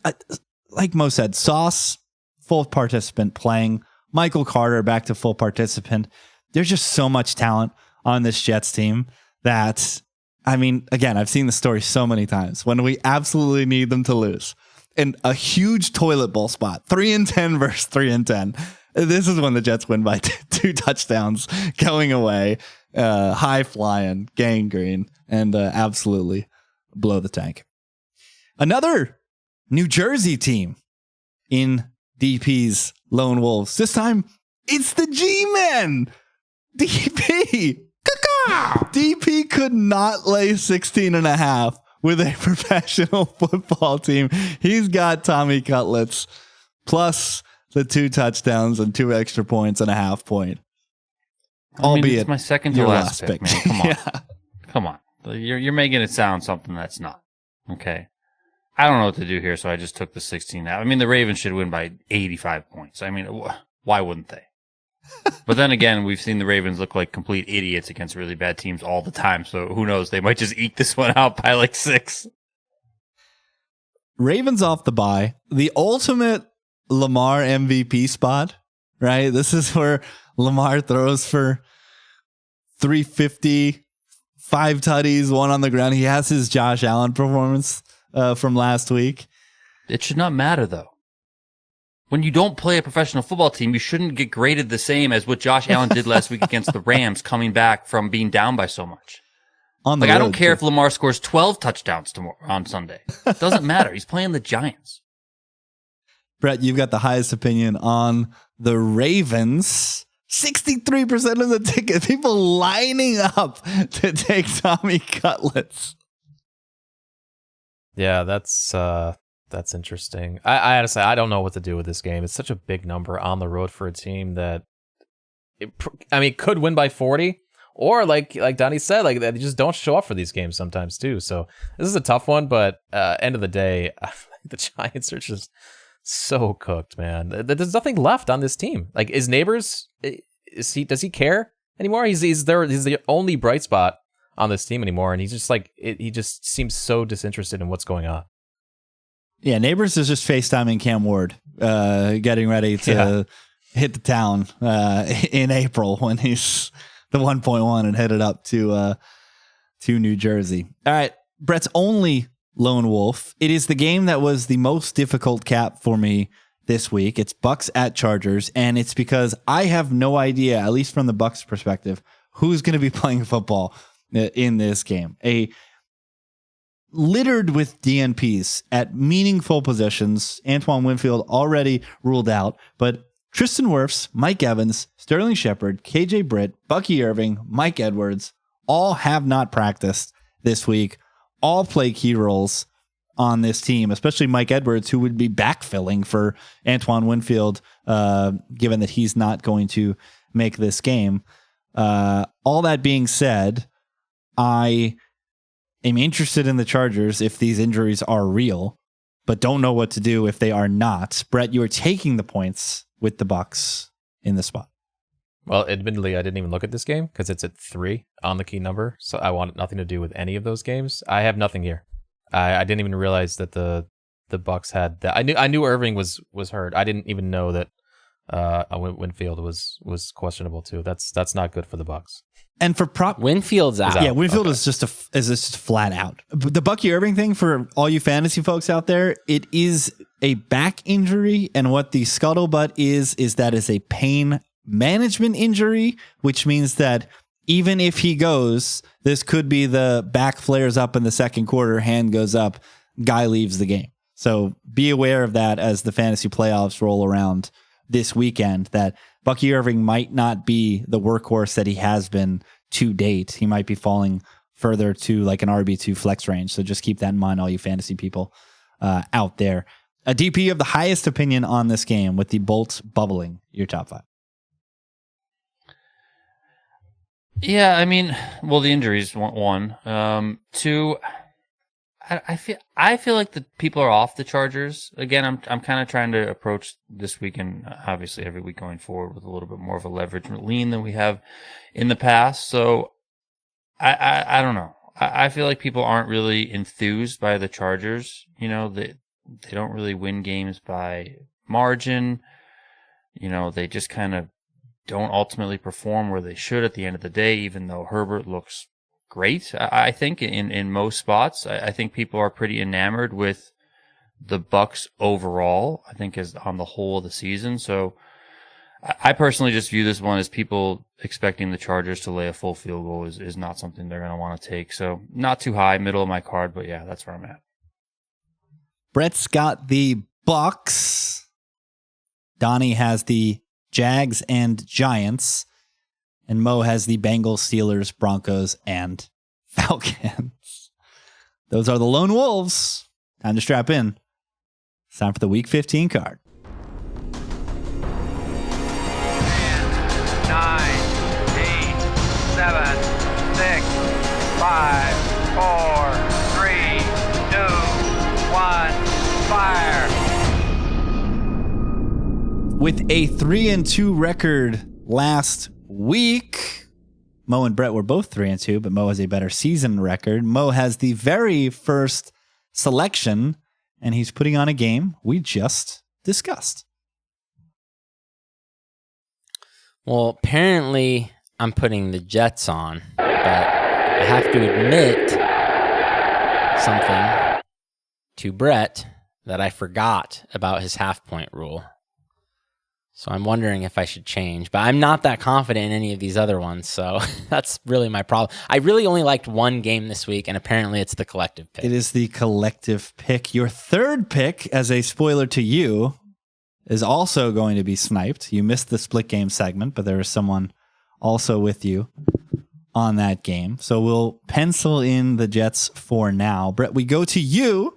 like Mo said, Sauce, full participant playing, Michael Carter back to full participant. There's just so much talent on this Jets team that, I mean, again, I've seen the story so many times when we absolutely need them to lose. And a huge toilet bowl spot, 3-10 versus 3-10. This is when the Jets win by 2 touchdowns going away, high flying, gangrene, and absolutely blow the tank. Another New Jersey team in DP's Lone Wolves. This time it's the G-Men. DP. DP could not lay 16.5 with a professional football team. He's got Tommy Cutlets plus the 2 touchdowns and 2 extra points and a half point. Albeit it's my second to last pick, man. Come on. Yeah. Come on. You're making it sound something that's not. Okay. I don't know what to do here, so I just took the 16. I mean, the Ravens should win by 85 points. I mean, why wouldn't they? But then again, we've seen the Ravens look like complete idiots against really bad teams all the time. So who knows? They might just eke this one out by like 6. Ravens off the bye. The ultimate Lamar MVP spot, right? This is where Lamar throws for 350, 5 tutties, 1 on the ground. He has his Josh Allen performance from last week. It should not matter, though. When you don't play a professional football team, you shouldn't get graded the same as what Josh Allen did last week against the Rams, coming back from being down by so much. I don't care if Lamar scores 12 touchdowns on Sunday. It doesn't matter. He's playing the Giants. Brett, you've got the highest opinion on the Ravens. 63% of the tickets, people lining up to take Tommy Cutlets. Yeah, that's interesting. I honestly, I don't know what to do with this game. It's such a big number on the road for a team that, could win by 40, or like Donnie said, like they just don't show up for these games sometimes too. So this is a tough one, but end of the day, the Giants are just so cooked, man. There's nothing left on this team. Like, is Neighbors? Does he care anymore? He's the only bright spot on this team anymore, and he's just like he just seems so disinterested in what's going on. Yeah, Neighbors is just FaceTiming Cam Ward, getting ready to hit the town in April when he's the 1.1 and headed up to New Jersey. All right, Brett's only lone wolf. It is the game that was the most difficult cap for me this week. It's Bucks at Chargers, and it's because I have no idea, at least from the Bucks perspective, who's going to be playing football in this game. Littered with DNPs at meaningful positions. Antoine Winfield already ruled out, but Tristan Wirfs, Mike Evans, Sterling Shepard, KJ Britt, Bucky Irving, Mike Edwards, all have not practiced this week. All play key roles on this team, especially Mike Edwards, who would be backfilling for Antoine Winfield, given that he's not going to make this game. All that being said, I am interested in the Chargers if these injuries are real, but don't know what to do if they are not. Brett, you are taking the points with the Bucks in this spot. Well, admittedly, I didn't even look at this game because it's at 3 on the key number. So I want nothing to do with any of those games. I have nothing here. I didn't even realize that the BUCS had that. I knew Irving was hurt. I didn't even know that Winfield was questionable too. That's not good for the BUCS. And for prop, Winfield's out. yeah, Winfield is just flat out. But the Bucky Irving thing, for all you fantasy folks out there, it is a back injury, and what the scuttlebutt is that is a pain management injury, which means that even if he goes, this could be the back flares up in the second quarter, hand goes up, guy leaves the game. So be aware of that as the fantasy playoffs roll around this weekend, that Bucky Irving might not be the workhorse that he has been to date. He might be falling further to like an RB2 flex range. So just keep that in mind, all you fantasy people out there. A DP of the highest opinion on this game with the Bolts bubbling your top 5. Yeah, I mean, well, the injuries, one. Two, I feel like the people are off the Chargers. Again, I'm kind of trying to approach this weekend, obviously every week going forward, with a little bit more of a leverage lean than we have in the past. So I don't know. I feel like people aren't really enthused by the Chargers. You know, they don't really win games by margin. You know, they just kind of don't ultimately perform where they should at the end of the day, even though Herbert looks great. I think in most spots, I think people are pretty enamored with the BUCS overall, I think, as on the whole of the season. So I personally just view this one as people expecting the Chargers to lay a full field goal is not something they're going to want to take. So not too high, middle of my card, but yeah, that's where I'm at. Brett's got the Bucks. Donnie has the Jags and Giants. And Mo has the Bengals, Steelers, Broncos, and Falcons. Those are the lone wolves. Time to strap in. It's time for the Week 15 card. 10, 9, 8, 7, 6, 5, 4, 3, 2, 1, fire. With a 3-2 record last week, Mo and Brett were both 3-2, but Mo has a better season record. Mo has the very first selection, and he's putting on a game we just discussed. Well, apparently I'm putting the Jets on, but I have to admit something to Brett that I forgot about his half-point rule. So I'm wondering if I should change, but I'm not that confident in any of these other ones, so that's really my problem. I really only liked one game this week, and apparently it's the collective pick. It is the collective pick. Your third pick, as a spoiler to you, is also going to be sniped. You missed the split game segment, but there is someone also with you on that game. So we'll pencil in the Jets for now. Brett, we go to you.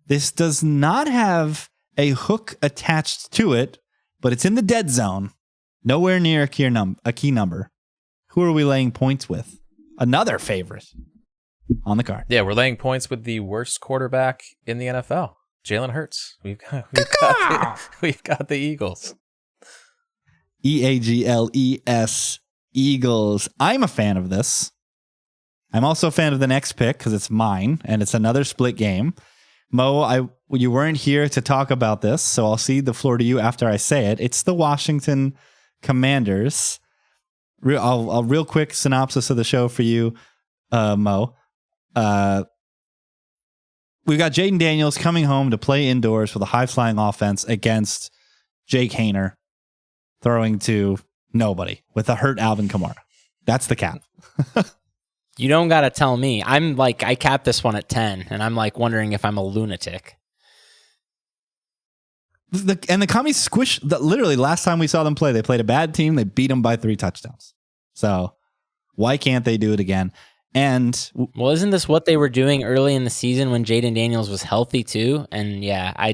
This does not have a hook attached to it, but it's in the dead zone, nowhere near a key number. Who are we laying points with? Another favorite on the card. Yeah, we're laying points with the worst quarterback in the NFL, Jalen Hurts. We've got the Eagles. EAGLES, Eagles. I'm a fan of this. I'm also a fan of the next pick because it's mine, and it's another split game. Mo, you weren't here to talk about this, so I'll cede the floor to you after I say it. It's the Washington Commanders. I'll real quick synopsis of the show for you, Mo. We've got Jaden Daniels coming home to play indoors with a high-flying offense against Jake Haener, throwing to nobody with a hurt Alvin Kamara. That's the cap. You don't got to tell me. I capped this one at 10, and I'm wondering if I'm a lunatic. The Commies squish. Literally, last time we saw them play, they played a bad team. They beat them by 3 touchdowns. So why can't they do it again? And well, isn't this what they were doing early in the season when Jaden Daniels was healthy too? And yeah, I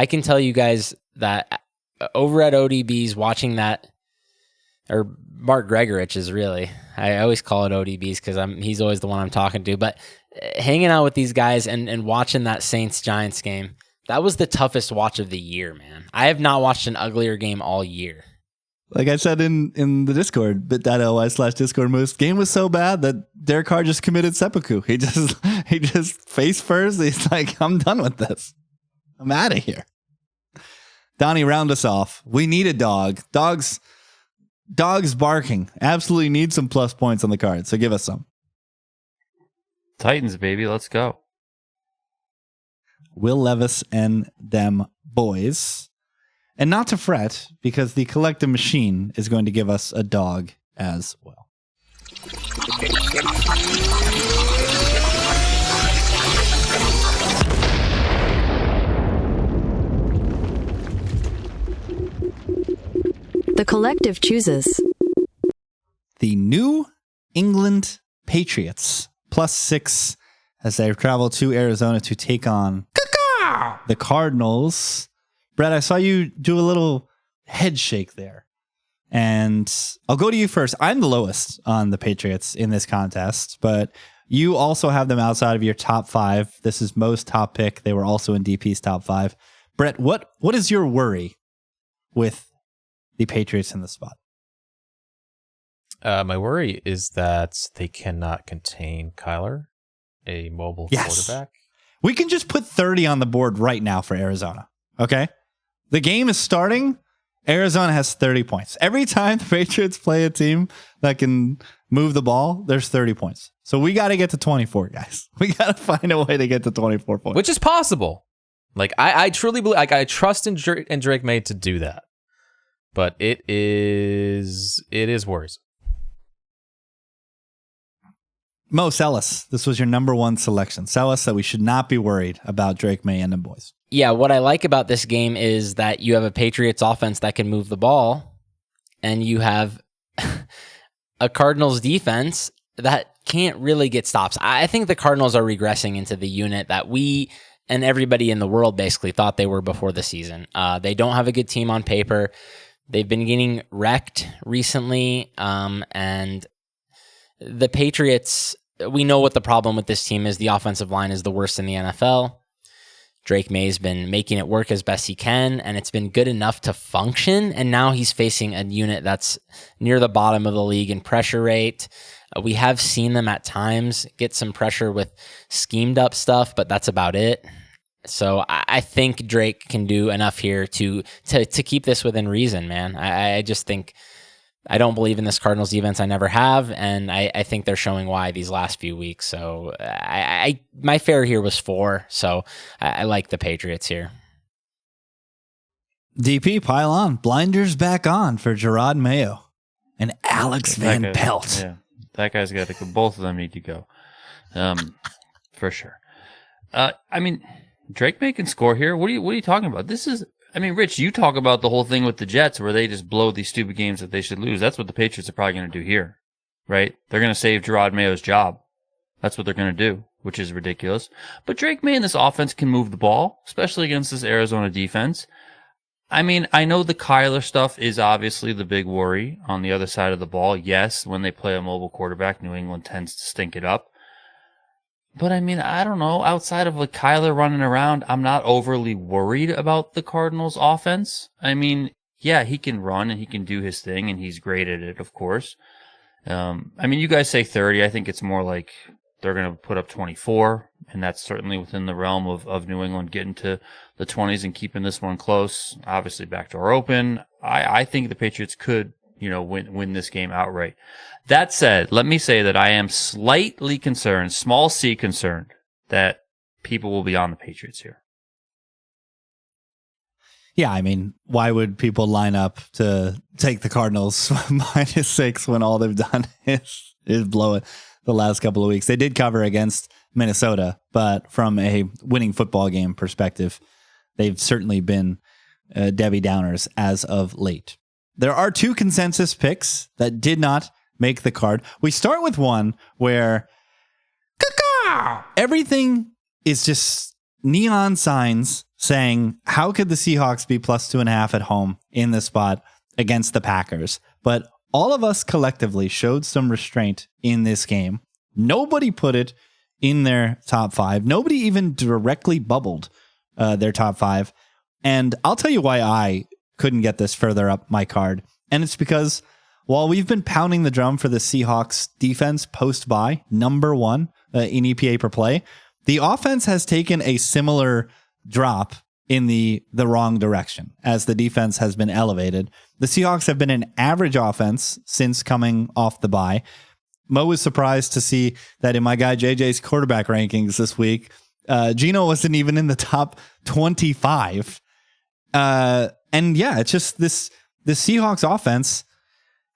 can tell you guys that over at ODB's watching that, or Mark Gregorich is really, I always call it ODB's because he's always the one I'm talking to, but hanging out with these guys and watching that Saints-Giants game, that was the toughest watch of the year, man. I have not watched an uglier game all year. Like I said in the Discord, bit.ly/Discord moose, game was so bad that Derek Carr just committed seppuku. He just face first. He's like, I'm done with this. I'm out of here. Donnie, round us off. We need a dog. Dogs barking. Absolutely need some plus points on the card. So give us some. Titans, baby. Let's go. Will Levis and them boys. And not to fret, because the collective machine is going to give us a dog as well. The collective chooses The New England Patriots, +6, as they travel to Arizona to take on the Cardinals. Brett, I saw you do a little head shake there. And I'll go to you first. I'm the lowest on the Patriots in this contest, but you also have them outside of your top 5. This is Mo's top pick. They were also in DP's top 5. Brett, what is your worry with the Patriots in the spot? My worry is that they cannot contain Kyler, a mobile quarterback. We can just put 30 on the board right now for Arizona. Okay? The game is starting. Arizona has 30 points. Every time the Patriots play a team that can move the ball, there's 30 points. So we got to get to 24, guys. We got to find a way to get to 24 points. Which is possible. Like, I truly believe, like, I trust in Drake May to do that. But it is worrisome. Mo, sell us. This was your number 1 selection. Sell us that we should not be worried about Drake May and them boys. Yeah, what I like about this game is that you have a Patriots offense that can move the ball, and you have a Cardinals defense that can't really get stops. I think the Cardinals are regressing into the unit that we and everybody in the world basically thought they were before the season. They don't have a good team on paper. They've been getting wrecked recently, and the Patriots, we know what the problem with this team is. The offensive line is the worst in the NFL. Drake May's been making it work as best he can, and it's been good enough to function, and now he's facing a unit that's near the bottom of the league in pressure rate. We have seen them at times get some pressure with schemed up stuff, but that's about it. So I think Drake can do enough here to keep this within reason, man. I just think I don't believe in this Cardinals defense. I never have, and I think they're showing why these last few weeks. So my fare here was 4, so I like the Patriots here. DP, pile on. Blinders back on for Gerard Mayo and Alex Van Pelt. Yeah, that guy's got to go. Both of them need to go, for sure. I mean, Drake May can score here. What are you talking about? This is. I mean, Rich, you talk about the whole thing with the Jets where they just blow these stupid games that they should lose. That's what the Patriots are probably going to do here, right? They're going to save Gerard Mayo's job. That's what they're going to do, which is ridiculous. But Drake May and this offense can move the ball, especially against this Arizona defense. I mean, I know the Kyler stuff is obviously the big worry on the other side of the ball. Yes, when they play a mobile quarterback, New England tends to stink it up. But I mean, I don't know. Outside of like Kyler running around, I'm not overly worried about the Cardinals offense. I mean, yeah, he can run and he can do his thing and he's great at it, of course. I mean, you guys say 30. I think it's more like they're going to put up 24, and that's certainly within the realm of New England getting to the 20s and keeping this one close. Obviously, backdoor open. I think the Patriots could, win this game outright. That said, let me say that I am slightly concerned, small c concerned, that people will be on the Patriots here. Yeah, I mean, why would people line up to take the Cardinals -6 when all they've done is blow it the last couple of weeks? They did cover against Minnesota, but from a winning football game perspective, they've certainly been Debbie Downers as of late. There are 2 consensus picks that did not make the card. We start with one where everything is just neon signs saying, how could the Seahawks be +2.5 at home in this spot against the Packers? But all of us collectively showed some restraint in this game. Nobody put it in their top 5. Nobody even directly bubbled their top 5. And I'll tell you why I couldn't get this further up my card. And it's because while we've been pounding the drum for the Seahawks defense post-bye, number 1 in EPA per play, the offense has taken a similar drop in the wrong direction as the defense has been elevated. The Seahawks have been an average offense since coming off the bye. Mo was surprised to see that in my guy JJ's quarterback rankings this week, Geno wasn't even in the top 25. And yeah, it's just the Seahawks offense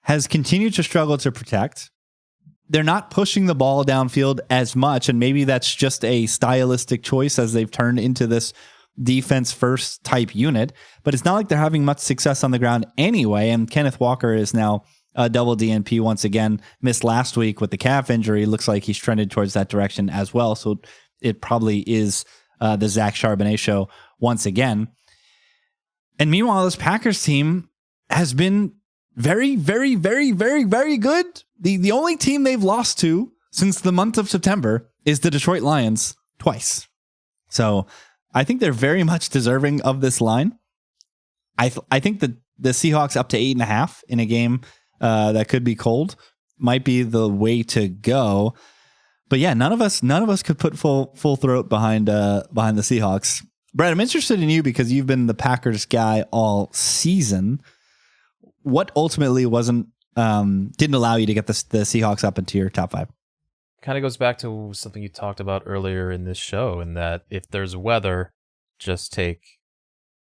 has continued to struggle to protect. They're not pushing the ball downfield as much, and maybe that's just a stylistic choice as they've turned into this defense first type unit, but it's not like they're having much success on the ground anyway. And Kenneth Walker is now a double DNP once again, missed last week with the calf injury. Looks like he's trended towards that direction as well. So it probably is the Zach Charbonnet show once again. And meanwhile, this Packers team has been very, very, very, very, very good. The only team they've lost to since the month of September is the Detroit Lions twice. So I think they're very much deserving of this line. I think that the Seahawks up to 8.5 in a game that could be cold might be the way to go. But yeah, none of us could put full throat behind the Seahawks. Brad, I'm interested in you because you've been the Packers guy all season. What ultimately didn't allow you to get the Seahawks up into your top 5? Kind of goes back to something you talked about earlier in this show, in that if there's weather, just take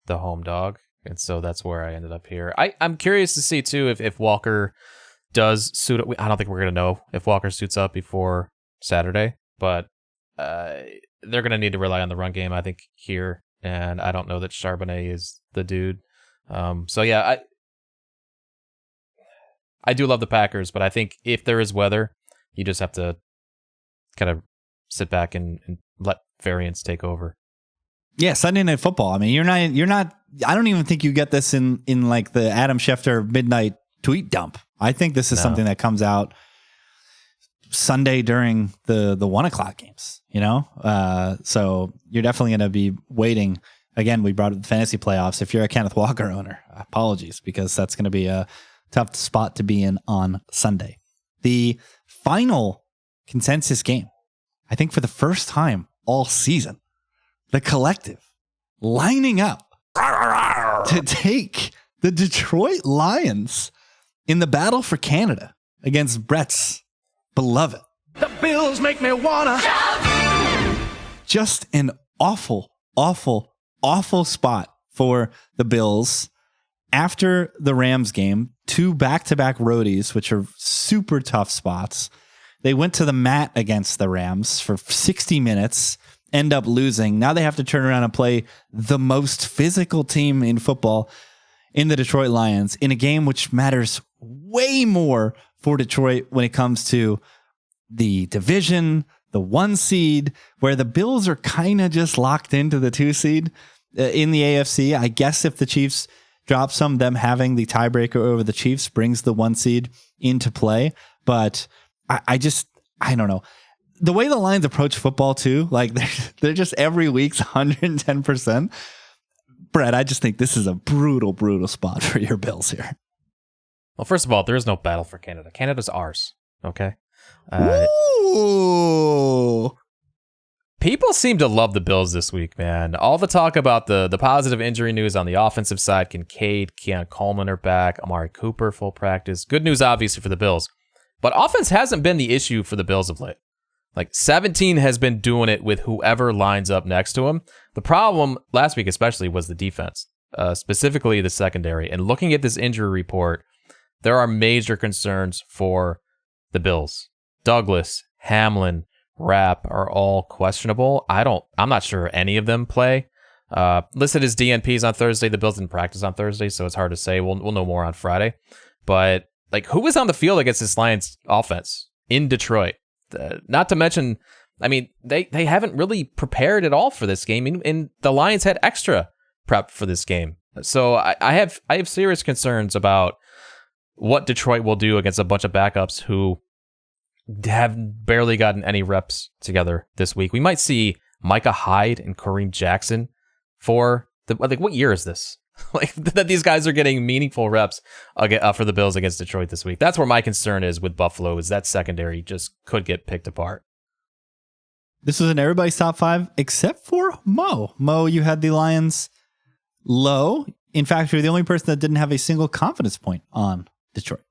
the home dog. And so that's where I ended up here. I'm curious to see, too, if Walker does suit up. I don't think we're going to know if Walker suits up before Saturday, but they're going to need to rely on the run game, I think, here. And I don't know that Charbonnet is the dude. So, yeah, I do love the Packers, but I think if there is weather, you just have to kind of sit back and let variance take over. Yeah, Sunday Night Football. I mean, you're not. I don't even think you get this in like the Adam Schefter midnight tweet dump. I think this is something that comes out Sunday during the 1 o'clock games. So you're definitely going to be waiting. Again, we brought up the fantasy playoffs. If you're a Kenneth Walker owner, apologies, because that's going to be a tough spot to be in on Sunday. The final consensus game, I think for the first time all season, the collective lining up to take the Detroit Lions in the battle for Canada against Brett's beloved. The Bills make me wanna shout. Just an awful, awful, awful spot for the Bills. After the Rams game, 2 back-to-back roadies, which are super tough spots. They went to the mat against the Rams for 60 minutes, end up losing. Now they have to turn around and play the most physical team in football in the Detroit Lions in a game which matters way more for Detroit when it comes to the division, the 1 seed, where the Bills are kind of just locked into the 2 seed in the AFC. I guess if the Chiefs drop some, them having the tiebreaker over the Chiefs brings the 1 seed into play. But I don't know. The way the Lions approach football too, like they're just every week's 110%. Brett, I just think this is a brutal, brutal spot for your Bills here. Well, first of all, there is no battle for Canada. Canada's ours. Okay. Ooh. People seem to love the Bills this week, man. All the talk about the positive injury news on the offensive side. Kincaid, Keon Coleman are back. Amari Cooper, full practice. Good news, obviously, for the Bills. But offense hasn't been the issue for the Bills of late. Like, 17 has been doing it with whoever lines up next to him. The problem, last week especially, was the defense, specifically the secondary. And looking at this injury report, there are major concerns for the Bills. Douglas, Hamlin, Rapp are all questionable. I'm not sure any of them play. Listed as DNPs on Thursday. The Bills didn't practice on Thursday, so it's hard to say. We'll know more on Friday. But like, who was on the field against this Lions offense in Detroit? Not to mention, I mean, they haven't really prepared at all for this game, and the Lions had extra prep for this game. So I have serious concerns about what Detroit will do against a bunch of backups who have barely gotten any reps together this week. We might see Micah Hyde and Kareem Jackson for what year is this? Like that these guys are getting meaningful reps for the Bills against Detroit this week. That's where my concern is with Buffalo, is that secondary just could get picked apart. This was in everybody's top 5 except for Mo. Mo, you had the Lions low. In fact, you're the only person that didn't have a single confidence point on Detroit.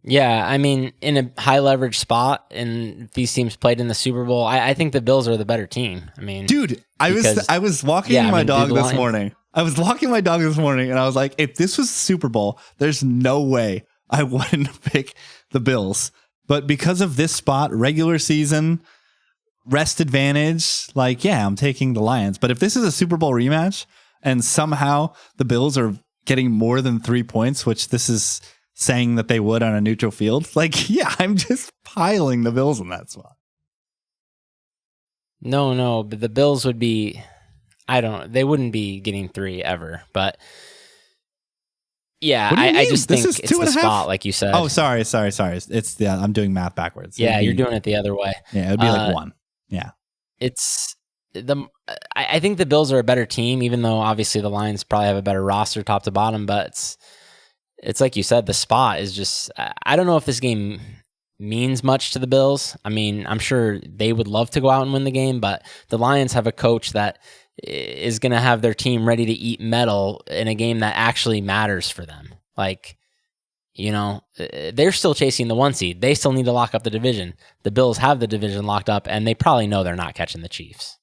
Yeah, I mean, in a high leverage spot, and these teams played in the Super Bowl, I think the Bills are the better team. I mean, dude, I was walking my dog this morning. I was walking my dog this morning, and I was like, if this was Super Bowl, there's no way I wouldn't pick the Bills. But because of this spot, regular season, rest advantage, like, yeah, I'm taking the Lions. But if this is a Super Bowl rematch, and somehow the Bills are getting more than 3 points, which this is saying that they would on a neutral field, like, yeah, I'm just piling the Bills in that spot. No, but the Bills would be, they wouldn't be getting 3 ever. But yeah, I just think it's the spot, like you said. Oh, sorry. It's I'm doing math backwards. Yeah, you're doing it the other way. Yeah, it'd be like 1. Yeah. I think the Bills are a better team, even though obviously the Lions probably have a better roster top to bottom, but it's like you said, the spot is just, I don't know if this game means much to the Bills. I mean, I'm sure they would love to go out and win the game, but the Lions have a coach that is going to have their team ready to eat metal in a game that actually matters for them. Like, you know, they're still chasing the 1 seed. They still need to lock up the division. The Bills have the division locked up, and they probably know they're not catching the Chiefs.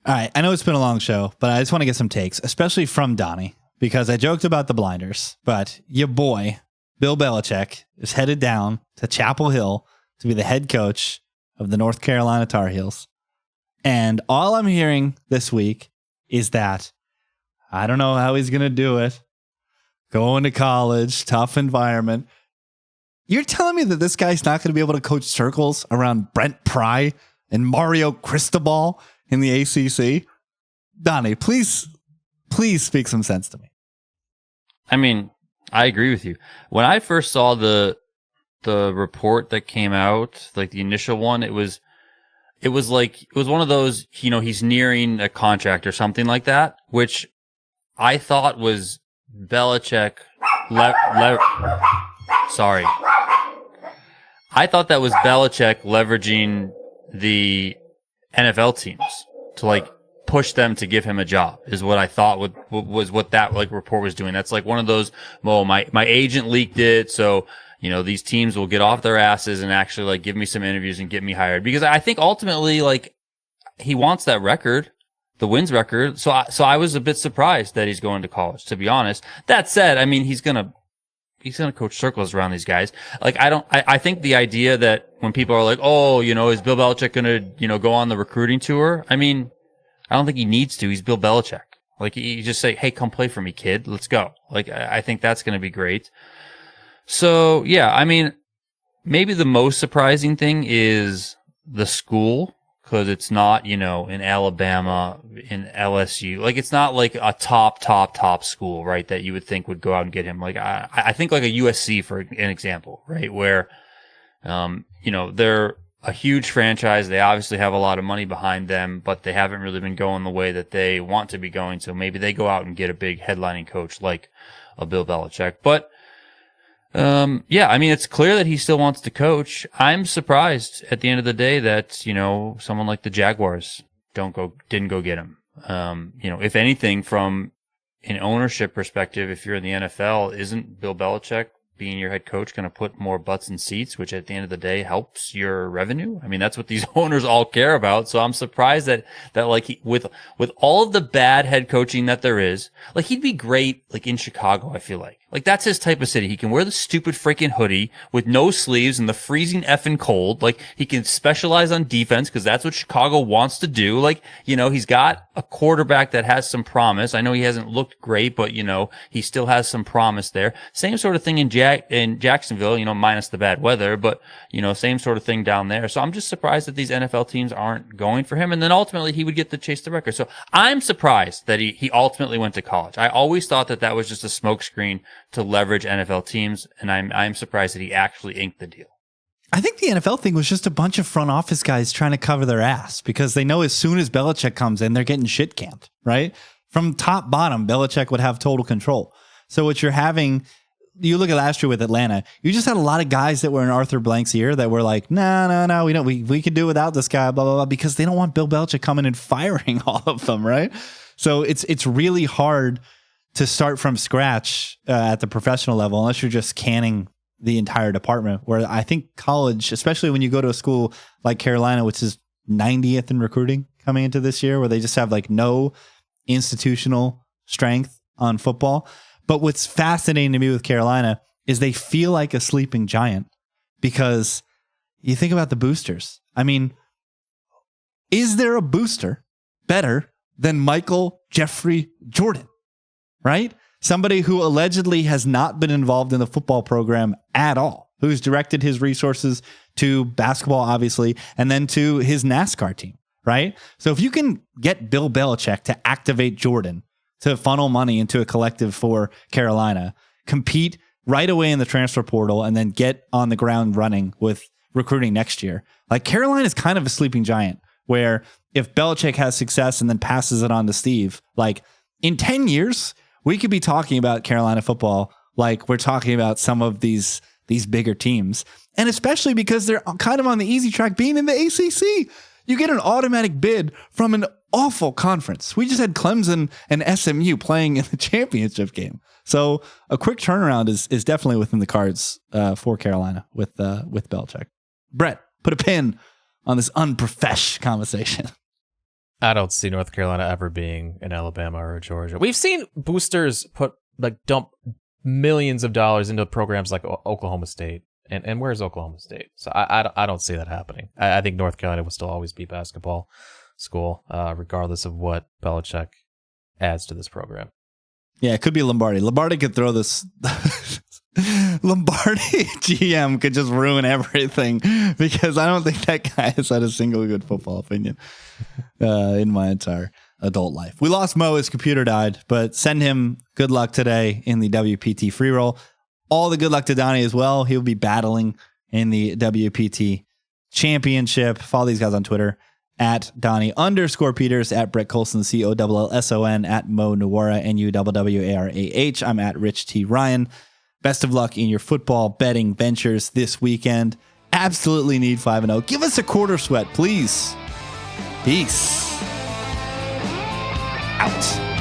All right, I know it's been a long show, but I just want to get some takes, especially from Donnie, because I joked about the blinders, but your boy, Bill Belichick, is headed down to Chapel Hill to be the head coach of the North Carolina Tar Heels. And all I'm hearing this week is that I don't know how he's going to do it. Going to college, tough environment. You're telling me that this guy's not going to be able to coach circles around Brent Pry and Mario Cristobal in the ACC? Donnie, please speak some sense to me. I mean, I agree with you. When I first saw the report that came out, like the initial one, it was one of those, you know, he's nearing a contract or something like that, which I thought was Belichick. Sorry. I thought that was Belichick leveraging the NFL teams to like push them to give him a job, is what I thought was what that like report was doing. That's like one of those, my agent leaked it, so you know these teams will get off their asses and actually like give me some interviews and get me hired, because I think ultimately like he wants that record, the wins record. So I was a bit surprised that he's going to college, to be honest. That said, I mean he's gonna coach circles around these guys. Like I think the idea that when people are like, oh, you know, is Bill Belichick gonna, you know, go on the recruiting tour? I mean, I don't think he needs to. He's Bill Belichick. Like, you just say, hey, come play for me, kid. Let's go. Like, I think that's going to be great. So, yeah, I mean, maybe the most surprising thing is the school, because it's not, you know, in Alabama, in LSU. Like, it's not like a top school, right, that you would think would go out and get him. Like, I think like a USC, for an example, right, where, you know, they're a huge franchise. They obviously have a lot of money behind them, but they haven't really been going the way that they want to be going. So maybe they go out and get a big headlining coach like a Bill Belichick. But, yeah, I mean, it's clear that he still wants to coach. I'm surprised at the end of the day that, you know, someone like the Jaguars didn't go get him. You know, if anything, from an ownership perspective, if you're in the NFL, isn't Bill Belichick being your head coach going to put more butts in seats, which at the end of the day helps your revenue? I mean, that's what these owners all care about. So I'm surprised that like with all of the bad head coaching that there is, like he'd be great like in Chicago, I feel like. Like that's his type of city. He can wear the stupid freaking hoodie with no sleeves in the freezing effing cold. Like he can specialize on defense because that's what Chicago wants to do. Like, you know, he's got a quarterback that has some promise. I know he hasn't looked great, but you know, he still has some promise there. Same sort of thing in Jacksonville, you know, minus the bad weather, but you know, same sort of thing down there. So I'm just surprised that these NFL teams aren't going for him. And then ultimately he would get to chase the record. So I'm surprised that he ultimately went to college. I always thought that was just a smokescreen to leverage NFL teams, and I'm surprised that he actually inked the deal. I think the NFL thing was just a bunch of front office guys trying to cover their ass because they know as soon as Belichick comes in, they're getting shit canned, right? From top bottom, Belichick would have total control. So what you're having, you look at last year with Atlanta, you just had a lot of guys that were in Arthur Blank's ear that were like, no, we don't, we can do without this guy, blah, blah, blah, because they don't want Bill Belichick coming and firing all of them, right? So it's really hard to start from scratch at the professional level unless you're just canning the entire department, where I think college, especially when you go to a school like Carolina, which is 90th in recruiting coming into this year, where they just have like no institutional strength on football. But what's fascinating to me with Carolina is they feel like a sleeping giant because you think about the boosters. I mean, is there a booster better than Michael Jeffrey Jordan, right? Somebody who allegedly has not been involved in the football program at all, who's directed his resources to basketball, obviously, and then to his NASCAR team, right? So if you can get Bill Belichick to activate Jordan, to funnel money into a collective for Carolina, compete right away in the transfer portal, and then get on the ground running with recruiting next year. Like Carolina is kind of a sleeping giant where if Belichick has success and then passes it on to Steve, like in 10 years, we could be talking about Carolina football like we're talking about some of these bigger teams. And especially because they're kind of on the easy track being in the ACC. You get an automatic bid from an awful conference. We just had Clemson and SMU playing in the championship game. So a quick turnaround is definitely within the cards for Carolina with Belichick. Brett, put a pin on this unprofesh conversation. I don't see North Carolina ever being in Alabama or Georgia. We've seen boosters dump millions of dollars into programs like Oklahoma State. And where's Oklahoma State? So I don't see that happening. I think North Carolina will still always be basketball school, regardless of what Belichick adds to this program. Yeah, it could be Lombardi. Lombardi could throw this. Lombardi GM could just ruin everything because I don't think that guy has had a single good football opinion in my entire adult life. We lost Mo. His computer died, but send him good luck today in the WPT free roll. All the good luck to Donnie as well. He'll be battling in the WPT championship. Follow these guys on Twitter at Donnie_Peters, at Brett Colson, COLLSON, at Mo Nuwara, NUWWARAH. I'm at Rich T. Ryan. Best of luck in your football betting ventures this weekend. Absolutely need 5-0. Give us a quarter sweat, please. Peace. Out.